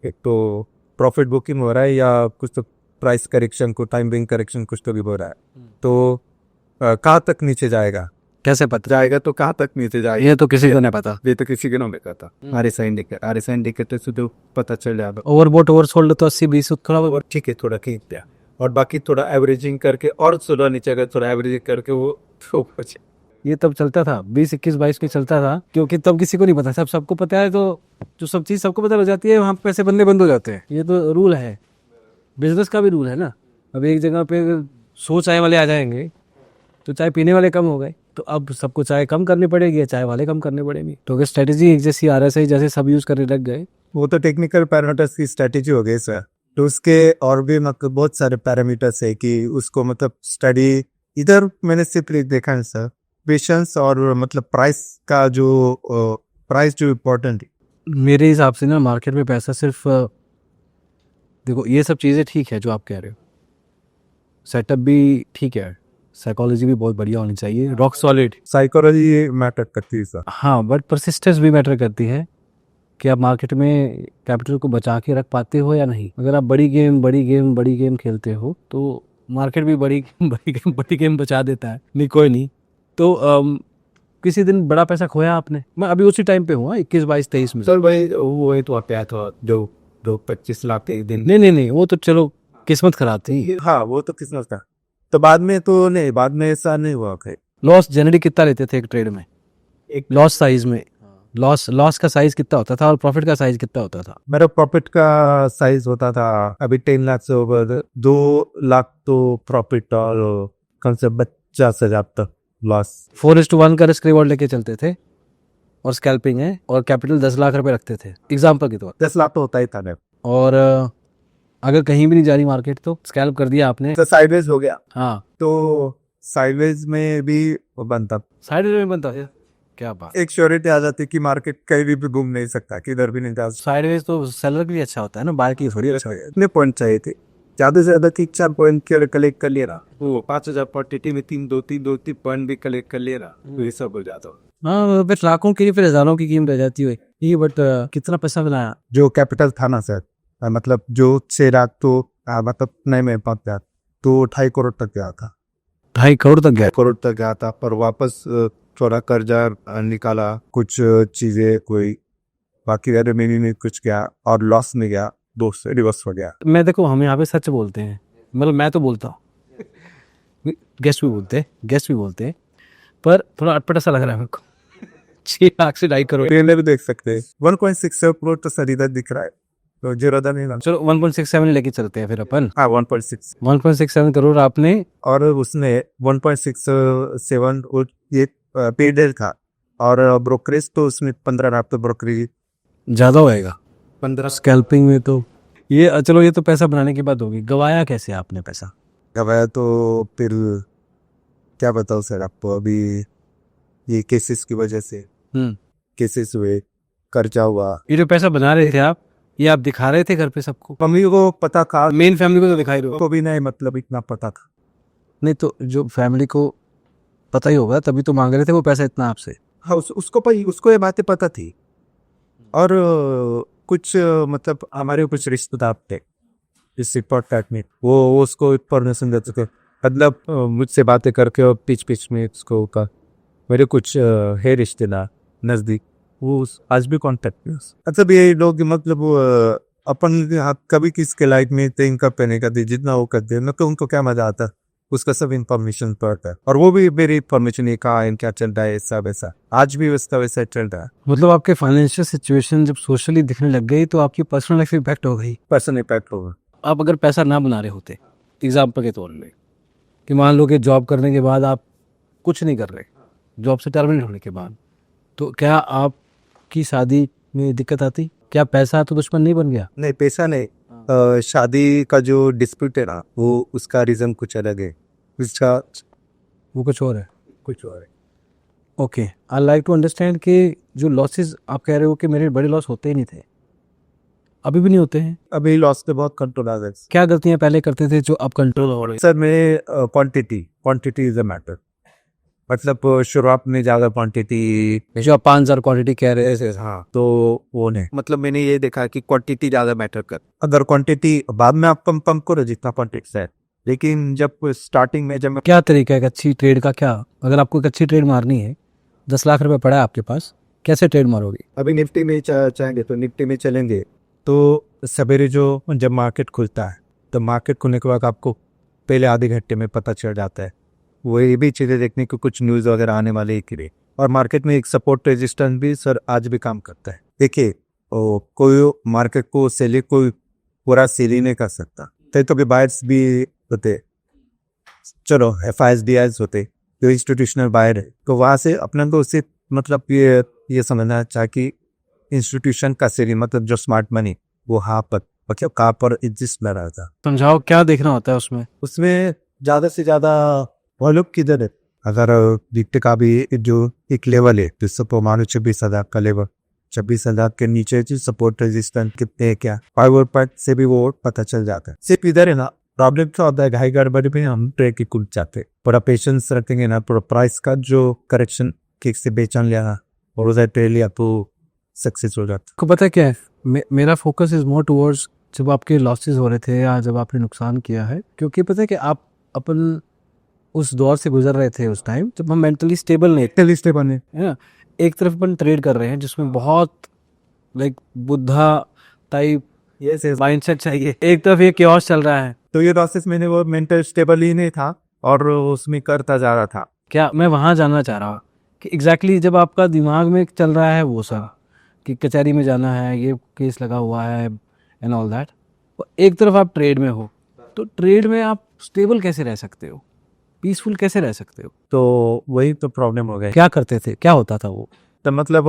एक तो प्रॉफिट बुकिंग हो रहा है या कुछ तो प्राइस करेक्शन को टाइम बिंग करेक्शन कुछ तो भी हो रहा है, तो कहाँ तक नीचे जाएगा, कैसे पता जाएगा तो कहाँ तक नीचे जाएगा, ये तो किसी को नहीं पता। ये तो किसी को नहीं पता। RSI इंडिकेटर से तो पता चल जाएगा। ओवरबोट ओवरसोल्ड तो 80-20 थोड़ा बहुत और ठीक है, थोड़ा खींच दिया और बाकी थोड़ा एवरेजिंग करके और थोड़ा नीचे अगर थोड़ा एवरेजिंग करके वो तो ये तब चलता था 20-21-22 में चलता था, क्योंकि तब किसी को नहीं पता, सबको पता है, तो जो सब चीज़ सबको पता लग जाती है वहाँ पे पैसे बनने बंद हो जाते हैं। ये तो रूल है, बिजनेस का भी रूल है ना। अब एक जगह पे 100 चाय वाले आ जाएंगे तो चाय पीने वाले कम हो गए, तो अब सबको चाय कम करनी पड़ेगी या चाय वाले कम करने पड़ेंगे। तो अगर स्ट्रेटेजी एक जैसी RSI जैसे सब यूज करने लग गए, वो तो टेक्निकल पैरामीटर्स की स्ट्रेटेजी हो गई सर। तो उसके और भी मतलब बहुत सारे पैरामीटर्स है कि उसको मतलब स्टडी, इधर मैंने सिर्फ देखा है सर, पेशेंस और मतलब प्राइस का जो प्राइस जो इम्पोर्टेंट है। मेरे हिसाब से ना मार्केट में पैसा सिर्फ देखो, ये सब चीज़ें ठीक है जो आप कह रहे हो, सेटअप भी ठीक है, साइकोलॉजी भी बहुत बढ़िया होनी चाहिए, रॉक सॉलिड। साइकोलॉजी मैटर करती है सर। हाँ, बट परसिस्टेंस भी मैटर करती है कि आप मार्केट में कैपिटल को बचा के रख पाते हो या नहीं। अगर आप बड़ी गेम खेलते हो तो मार्केट भी बड़ी गेम बचा देता है। नहीं कोई नहीं, तो किसी दिन बड़ा पैसा खोया आपने? मैं अभी उसी टाइम पे हूँ 21-22-23 में। सर भाई वो है तो क्या था जो 25 लाख एक दिन। नहीं, वो तो चलो किस्मत खराब थी। हाँ वो तो किस्मत था, तो बाद में तो नहीं, बाद में ऐसा नहीं हुआ। लॉस जनरली कितना लेते थे एक ट्रेड में? एक लॉस साइज में, लॉस का साइज कितना होता था और प्रॉफिट का साइज कितना होता था? मेरा प्रॉफिट का साइज होता था अभी 10 लाख से ओवर 2 लाख तो प्रॉफिट और कम से 50,000 तक लॉस। 4:1 का रिस्क रिवॉर्ड लेके चलते थे और स्कैल्पिंग है, और कैपिटल 10 लाख रुपए रखते थे एग्जाम्पल के तौर। 10 लाख तो होता ही था ना। और अगर कहीं भी नहीं जा रही मार्केट तो स्कैल्प कर दिया आपने, तो साइडवेज हो गया, हाँ तो साइडवेज में भी वो बनता। साइड में बनता है। क्या बात। एक श्योरिटी आ जाती कि मार्केट कहीं भी घूम नहीं सकता, किधर भी नहीं जा सकता। साइडवेज तो सेलर के लिए अच्छा होता है ना, बाय की थोड़ी अच्छा है। इतने पॉइंट चाहिए थे, ज्यादा से ज्यादा 3-4 पॉइंट कलेक्ट कर लिया रहा, वो 5,000 क्वांटिटी में 3 पॉइंट भी कलेक्ट कर लिया रहा, तो ये सब हो जाता। हाँ, फिर लाखों की फिर हजारों की कीमत रह जाती है ये। बट कितना पैसा बनाया? जो कैपिटल था ना सर, मतलब जो 6 लाख तो मतलब नहीं में 5 लाख तो 2.5 करोड़ तक गया था। 2.5 करोड़ तक गया? करोड़ तक गया था, पर वापस थोड़ा कर्जा निकाला, कुछ चीजें कोई बाकी रेमेनी में कुछ गया और लॉस में गया, दोस्त से रिवर्स हो गया। मैं देखो, हम यहाँ पे सच बोलते हैं, मतलब मैं तो बोलता हूँ, गेस्ट भी बोलते हैं, पर थोड़ा अटपटा सा लग रहा है मेरे को। 6 लाख से 2.5 करोड़। ट्रेलर भी देख सकते हैं, 1.67 करोड़ तो सर इधर दिख रहा है, तो ज्यादा नहीं लगा। चलो 1.67 लेके चलते हैं फिर अपन। हाँ 1.6, 1.67 करोड़ आपने। और उसने 1.67 और ये पेड था, और ब्रोकरेज तो उसमें 15 लाख तो ब्रोकरेज ज्यादा होएगा 15 स्कैल्पिंग में तो। ये चलो, ये तो पैसा बनाने की बात होगी, गवाया कैसे आपने पैसा? गवाया तो फिर क्या बताऊँ सर आपको, अभी ये केसेस की वजह से केसेस हुए, कर्जा हुआ। ये जो पैसा बना रहे थे आप, ये आप दिखा रहे थे घर पे सबको? मम्मी को पता था, मेन फैमिली को तो दिखाई रहे हो? को भी नहीं, मतलब इतना पता था। नहीं तो जो फैमिली को पता ही होगा, तभी तो मांग रहे थे वो पैसा इतना आपसे। हाँ उसको ये बातें पता थी, और कुछ मतलब हमारे कुछ रिश्तेदार थे इस रिपोर्ट कार्ड में, वो उसको इन्फॉर्मेशन देते थे, मतलब मुझसे बातें करके और पीछ में उसको का मेरे कुछ है रिश्तेदार नज़दीक, वो आज भी कांटेक्ट में। मतलब ये लोग मतलब अपन हाथ कभी किसके लाइफ में थिंक करते नहीं करते, जितना वो करते हैं तो उनको क्या मजा आता है, उसका सब इन्फॉर्मेशन पड़ता है, और वो भी मेरी इन्फॉर्मेशन ये कहा क्या चल रहा है, ऐसा वैसा, आज भी उसका वैसा चल रहा है। मतलब आपके फाइनेंशियल सिचुएशन जब सोशली दिखने लग गई तो आपकी पर्सनल लाइफ इम्पैक्ट हो गई। पर्सन इम्पैक्ट होगा। आप अगर पैसा ना बना रहे होते, एग्जाम्पल के तौर पे, कि मान लो कि जॉब करने के बाद आप कुछ नहीं कर रहे, जॉब से टर्मिनेट होने के बाद, तो क्या आपकी शादी में दिक्कत आती? क्या पैसा तो दुश्मन नहीं बन गया? नहीं पैसा नहीं, शादी का जो डिस्प्यूट है ना, वो उसका रीजन कुछ अलग है, उसका वो कुछ और है। कुछ और है। Okay, I like to understand कि जो लॉसेस आप कह रहे हो कि मेरे बड़े लॉस होते ही नहीं थे, अभी भी नहीं होते हैं। अभी लॉस पे बहुत कंट्रोल आ गया क्या गलतियां पहले करते थे जो अब कंट्रोल हो रही? सर। मैं क्वांटिटी इज अ मैटर, मतलब शुरुआत में ज्यादा क्वांटिटी, जो आप 5,000 क्वांटिटी कह रहे थे, हाँ तो वो नहीं, मतलब मैंने ये देखा कि क्वांटिटी ज्यादा मैटर कर, अगर क्वांटिटी बाद में आप कम करो जितना क्वांटिटी है, लेकिन जब स्टार्टिंग में जब क्या तरीका है एक अच्छी ट्रेड का? क्या अगर आपको एक अच्छी ट्रेड मारनी है, 10 लाख रुपए पड़ा है आपके पास, कैसे ट्रेड मारोगे? अभी निफ्टी में चाहेंगे तो निफ्टी में चलेंगे, तो सवेरे जो जब मार्केट खुलता है, तो मार्केट खुलने के बाद आपको पहले आधे घंटे में पता चल जाता है, वो ये भी चीज़ें देखने को कुछ न्यूज़ वगैरह आने वाले के लिए, और मार्केट में एक सपोर्ट रेजिस्टेंस भी सर आज भी काम करता है। देखिए कोई मार्केट को सेल कोई पूरा सेल ही नहीं कर सकता, तो भी बायर्स भी होते, चलो FISDIs होते, जो इंस्टीट्यूशनल बायर है, तो वहाँ से अपना को उससे मतलब ये समझना चाहिए कि इंस्टीट्यूशन का सेलिंग, मतलब जो स्मार्ट मनी वो हाँ पर मतलब कहाँ पर एग्जिस्ट में रहा था। समझाओ क्या देखना होता है उसमें? उसमें ज़्यादा से ज़्यादा वो लोग किधर है, अगर निफ्टी का भी जो एक लेवल है, जिससे तो मानो 26,000 का लेवल, 26,000 के नीचे जो सपोर्ट रेजिस्टेंस कितने है क्या 5 पॉइंट से भी वो पता चल जाता है। सिर्फ इधर है ना प्रॉब्लम क्या होता है, घाई गड़बड़ी में हम ट्रेड की कुल जाते, पूरा पेशेंस रखेंगे ना, पूरा प्राइस का जो करेक्शन किक से बेचन लिया और उधर ट्रेड लिया तो सक्सेस हो जाता। आपको पता है क्या है, मेरा फोकस इज मोर टुवर्ड्स जब आपके लॉसेस हो रहे थे या जब आपने नुकसान किया है, क्योंकि पता है कि आप अपन उस दौर से गुजर रहे थे उस टाइम जब हम मेंटली स्टेबल नहीं थे। लिस्ट बने है ना, एक तरफ अपन ट्रेड कर रहे हैं जिसमें बहुत लाइक बुद्धा टाइप माइंडसेट चाहिए, एक तरफ ये क्योस चल रहा है, तो ये प्रोसेस मैंने वो मेंटल स्टेबल ही नहीं था और उसमें करता जा रहा था। क्या मैं वहां जानना चाह रहा हूँ कि एग्जैक्टली जब आपका दिमाग में चल रहा है वो सब कि कचहरी में जाना है, ये केस लगा हुआ है एंड ऑल दैट, एक तरफ आप ट्रेड में हो, तो ट्रेड में आप स्टेबल कैसे रह सकते हो, पीसफुल कैसे रह सकते हो? तो वही तो प्रॉब्लम हो गया। क्या करते थे, क्या होता था वो? तो मतलब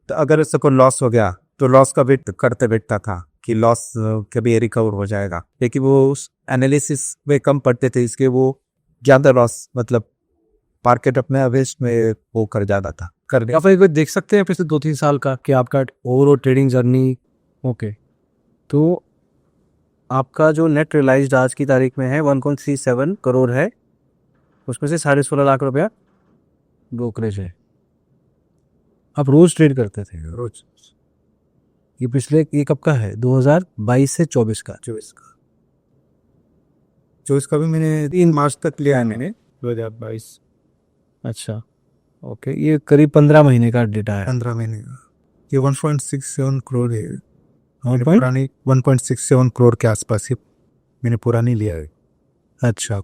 तो अगर इससे कोई लॉस हो गया तो लॉस का वेट करते बैठता था कि लॉस कभी रिकवर हो जाएगा, लेकिन वो उस एनालिसिस में कम पड़ते थे, इसके वो ज़्यादा लॉस मतलब मार्केट अपने वेस्ट में वो कर जाता था। कर या फिर देख सकते हैं पिछले 2-3 साल का कि आपका ओवरऑल ट्रेडिंग जर्नी। ओके, तो आपका जो नेट रियलाइज्ड आज की तारीख में है 1.37 करोड़ है, उसमें से 16.5 लाख रुपया ब्रोकरेज है। आप रोज ट्रेड करते थे? रोज। ये पिछले ये कब का है? 2022 से 24 का? 24 का भी मैंने 3 मार्च तक लिया है मैंने 2022। अच्छा, ओके, ये करीब 15 महीने का डेटा है। 15 महीने का। ये 1.67 करोड़ है। और पुरानी 1.67 करोड़ के आसपास ही मैंने पुरानी लिया है। अच्छा,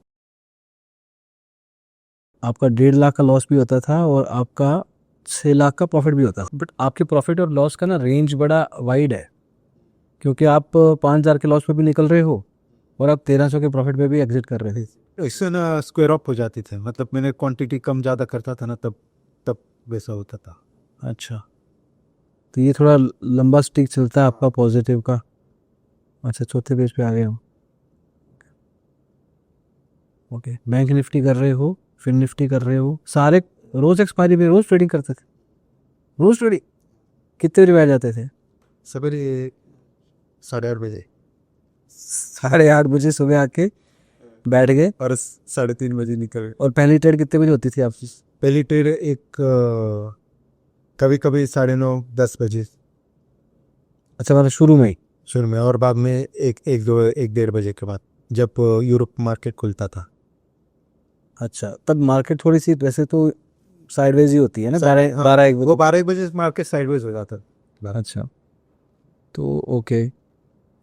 आपका 1.5 लाख का लॉस भी होता था और आपका 6 लाख का प्रॉफिट भी होता था। बट आपके प्रॉफिट और लॉस का ना रेंज बड़ा वाइड है, क्योंकि आप 5,000 के लॉस पे भी निकल रहे हो और आप 1,300 के प्रॉफिट पे भी एग्जिट कर रहे थे। तो इससे ना स्क्वायर अप हो जाती थे, मतलब मैंने क्वांटिटी कम ज़्यादा करता था ना, तब वैसा होता था। अच्छा, तो ये थोड़ा लंबा स्टिक चलता है आपका पॉजिटिव का। अच्छा, चौथे पेज पे आ गए हो। ओके, बैंक निफ्टी कर रहे हो, फिर निफ्टी कर रहे हो, सारे रोज एक्सपायरी में रोज ट्रेडिंग करते थे? रोज ट्रेडिंग कितने बजे बैठ जाते थे? सवेरे 8:30 बजे 8:30 बजे सुबह आके बैठ गए और 3:30 बजे निकल गए। और पहली ट्रेड कितने बजे होती थी आपकी? पहली ट्रेड कभी कभी 9:30 10 बजे अच्छा, मतलब शुरू में ही? शुरू में, और बाद में 1-1 बजे के बाद जब यूरोप मार्केट खुलता था। अच्छा, तब मार्केट थोड़ी सी वैसे तो साइडवेज ही होती है ना, 12-1 वो 12 बजे मार्केट साइडवेज हो जाता था। अच्छा, तो ओके,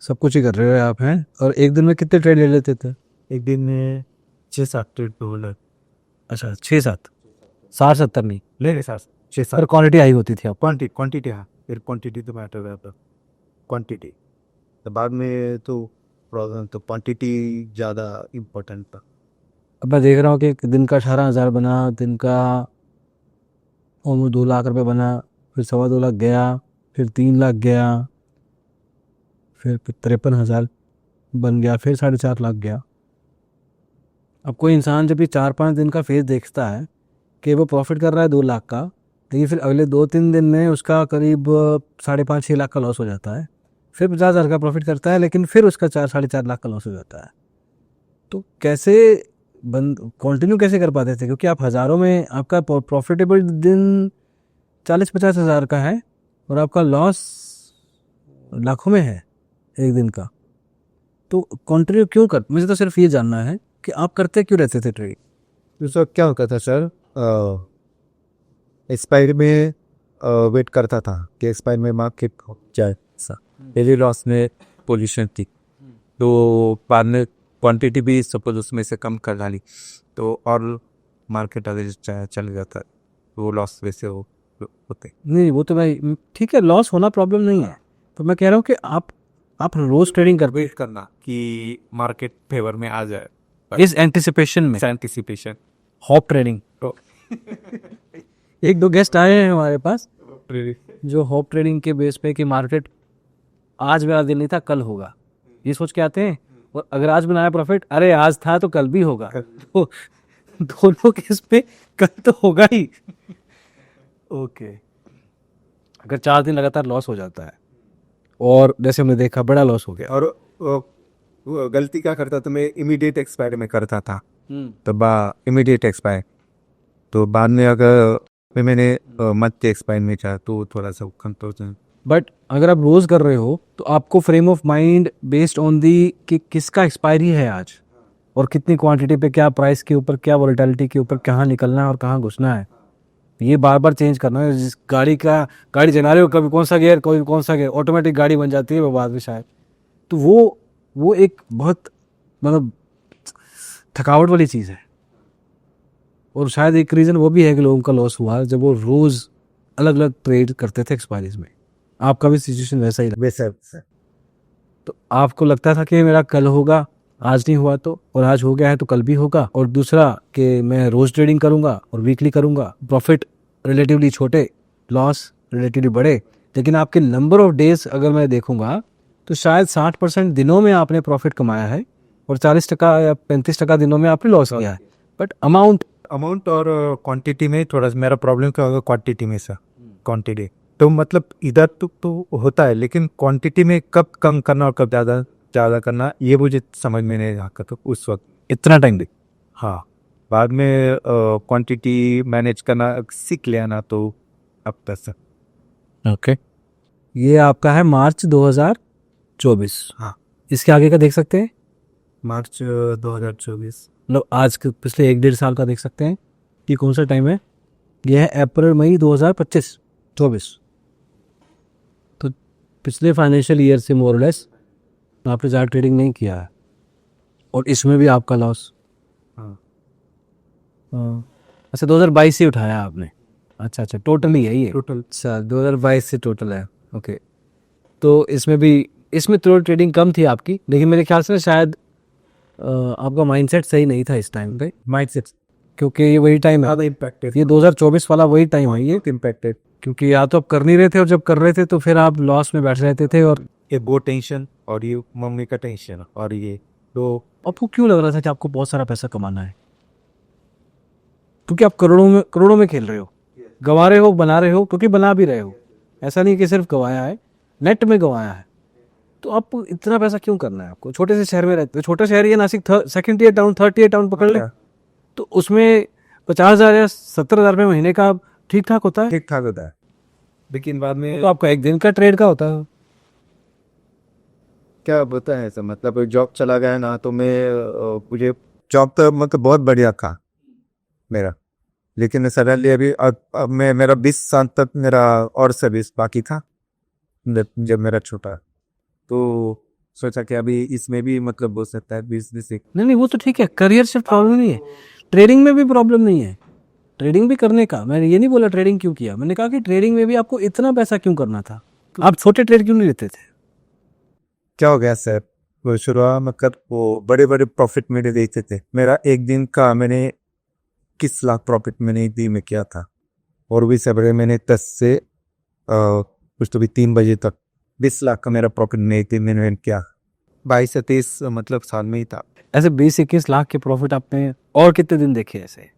सब कुछ ही कर रहे हो आप हैं। और एक दिन में कितने ट्रेड ले लेते थे? एक दिन में 6-7 ट्रेड तो अच्छा, 6-7, 60-70 नहीं, ले रहे साथ 6-7। पर क्वांटिटी हाई होती थी आप? क्वांटिटी हाँ, फिर क्वांटिटी तो मैटर रहता, क्वांटिटी तो बाद में तो प्रॉब्लम, तो क्वांटिटी ज़्यादा इम्पोर्टेंट था। अब मैं देख रहा हूँ कि दिन का 18,000 बना, दिन का ऑलमोस्ट 2 लाख रुपए बना, फिर 2.25 लाख गया, फिर 3 लाख गया, फिर 53,000 बन गया, फिर 4.5 लाख गया। अब कोई इंसान जब भी 4-5 दिन का फेज देखता है कि वो प्रॉफिट कर रहा है 2 लाख का, लेकिन फिर अगले 2-3 दिन में उसका करीब 5.5-6 लाख का लॉस हो जाता है, फिर 50,000 का प्रॉफिट करता है, लेकिन फिर उसका 4-4.5 लाख का लॉस हो जाता है। तो कैसे कंटिन्यू कैसे कर पाते थे? क्योंकि आप हज़ारों में, आपका प्रॉफिटेबल दिन 40-50 हज़ार का है और आपका लॉस लाखों में है एक दिन का। तो कंटिन्यू क्यों कर, मुझे तो सिर्फ ये जानना है कि आप करते क्यों रहते थे ट्रेड? दूसरा क्या होता था सर, एक्सपायरी में वेट करता था कि एक्सपायरी में मार्केट जाए। पहली लॉस में पोजीशन थी, तो बाद में क्वांटिटी भी सपोज उसमें से कम कर डाली, तो और मार्केट अगर चल जाता तो वो लॉस वैसे होते। नहीं, वो तो भाई ठीक है, लॉस होना प्रॉब्लम नहीं है, तो मैं कह रहा हूँ कि आप रोज ट्रेडिंग कर वेट करना कि मार्केट फेवर में आ जाए, इस एंटिसिपेशन में, एंटिसिपेशन। Hop trading. एक दो गेस्ट आए हैं हमारे पास जो हॉप ट्रेडिंग के बेस पे कि मार्केट आज मेरा दिन नहीं था कल होगा, ये सोच के आते हैं, और अगर आज बनाया प्रॉफिट, अरे आज था तो कल भी होगा, तो दोनों केस पे कल तो होगा ही। ओके, अगर 4 दिन लगातार लॉस हो जाता है, और जैसे हमने देखा बड़ा लॉस हो गया, और वो गलती क्या करता था, मैं इमीडिएट एक्सपायर में करता था, तो इमीडिएट एक्सपायर, तो बाद में अगर मैंने मत एक्सपायर में चाहा तो थोड़ा सा कंट्रोल। बट अगर आप रोज कर रहे हो तो आपको frame of mind based on the कि किसका एक्सपायरी है आज और कितनी क्वांटिटी पे, क्या प्राइस के ऊपर, क्या वोलेटिलिटी के ऊपर कहाँ निकलना है और कहाँ घुसना है, ये बार बार चेंज करना है। जिस गाड़ी चला रहे हो, कभी कौन सा गियर, कभी कौन सा गियर, ऑटोमेटिक गाड़ी बन जाती है वो बाद में शायद, तो वो एक बहुत मतलब थकावट वाली चीज़ है। और शायद एक रीज़न वो भी है कि लोगों का लॉस हुआ जब वो रोज़ अलग अलग ट्रेड करते थे एक्सपायरीज में। आपका भी सिचुएशन वैसा ही वैसा तो आपको लगता था कि मेरा कल होगा, आज नहीं हुआ तो, और आज हो गया है तो कल भी होगा। और दूसरा कि मैं रोज ट्रेडिंग करूंगा और वीकली करूंगा, प्रॉफिट रिलेटिवली छोटे, लॉस रिलेटिवली बड़े, लेकिन आपके नंबर ऑफ डेज अगर मैं देखूंगा तो शायद 60% दिनों में आपने प्रॉफिट कमाया है और 40% या 35% दिनों में आपने लॉस किया है, बट अमाउंट अमाउंट और क्वांटिटी में थोड़ा मेरा प्रॉब्लम क्या होगा, क्वांटिटी में सर, क्वांटिटी तो मतलब इधर तो होता है, लेकिन क्वांटिटी में कब कम करना और कब ज़्यादा ज़्यादा करना ये मुझे समझ में नहीं आता तो उस वक्त। इतना टाइम दे। हाँ, बाद में क्वांटिटी मैनेज करना सीख लिया ना तो अब तक। ओके, ये आपका है मार्च 2024। हाँ, इसके आगे का देख सकते हैं, मार्च 2024। मतलब आज के पिछले 1-1.5 साल का देख सकते हैं कि कौन सा टाइम है। ये है अप्रैल मई 2025-24। तो पिछले फाइनेंशियल ईयर से मोरलेस आपने ज़्यादा ट्रेडिंग नहीं किया है और इसमें भी आपका लॉस। हाँ, अच्छा, 2022 से उठाया आपने। अच्छा, टोटली है ये। टोटल। अच्छा, 2022 से टोटल है। ओके, तो इसमें थोड़ी ट्रेडिंग कम थी आपकी, लेकिन मेरे ख्याल से ना शायद आपका माइंडसेट सही नहीं था इस टाइम पे, माइंडसेट क्योंकि ये वही टाइम है, इम्पैक्टेड। ये 2024 वाला वही टाइम है ये, इम्पैक्टेड। क्योंकि या तो आप कर नहीं रहे थे और जब कर रहे थे तो फिर आप लॉस में बैठ रहते थे। और ये वो टेंशन और ये मम्मी का टेंशन और ये तो आपको क्यों लग रहा था कि आपको बहुत सारा पैसा कमाना है? क्योंकि आप करोड़ों में खेल रहे हो, गंवा रहे हो, बना रहे हो, क्योंकि बना भी रहे हो। ऐसा नहीं कि सिर्फ गंवाया है, नेट में गंवाया है। तो आप इतना पैसा क्यों करना है आपको? छोटे से शहर में रहते हो, छोटा शहर ही है Nashik, second year town, third year town पकड़ ले, तो उसमें 50,000 या 70,000 रुपये महीने का ठीक ठाक होता है। ठीक ठाक होता है, लेकिन बाद में तो आपका एक दिन का ट्रेड का होता है। क्या होता है सर, मतलब जॉब चला गया ना तो मैं मुझे जॉब तो मतलब बहुत बढ़िया था मेरा, लेकिन सडनली अभी अब मैं मेरा 20 साल तक मेरा और सर्विस बाकी था जब मेरा छोटा, तो सोचा कि अभी इसमें भी मतलब हो सकता है बिजनेस। नहीं, वो तो ठीक है, करियर से प्रॉब्लम नहीं है, ट्रेडिंग में भी प्रॉब्लम नहीं है। ट्रेडिंग भी करने का, मैंने ये नहीं बोला ट्रेडिंग क्यों किया, मैंने कहा कि ट्रेडिंग में भी आपको इतना पैसा क्यों करना था, आप छोटे ट्रेड क्यों नहीं लेते थे? क्या हो गया सर, वो शुरुआत मतलब वो बड़े बड़े प्रॉफिट मेरे देते थे, मेरा एक दिन का मैंने 21 लाख प्रॉफिट मैंने एक दिन में किया था, और भी सवेरे मैंने 10 से कुछ तो भी 3 बजे तक 20 लाख का मेरा प्रॉफिट नहीं एक दिन मैंने किया, 22 से 23 मतलब साल में ही था। ऐसे 20-21 लाख के प्रॉफिट आपने और कितने दिन देखे ऐसे?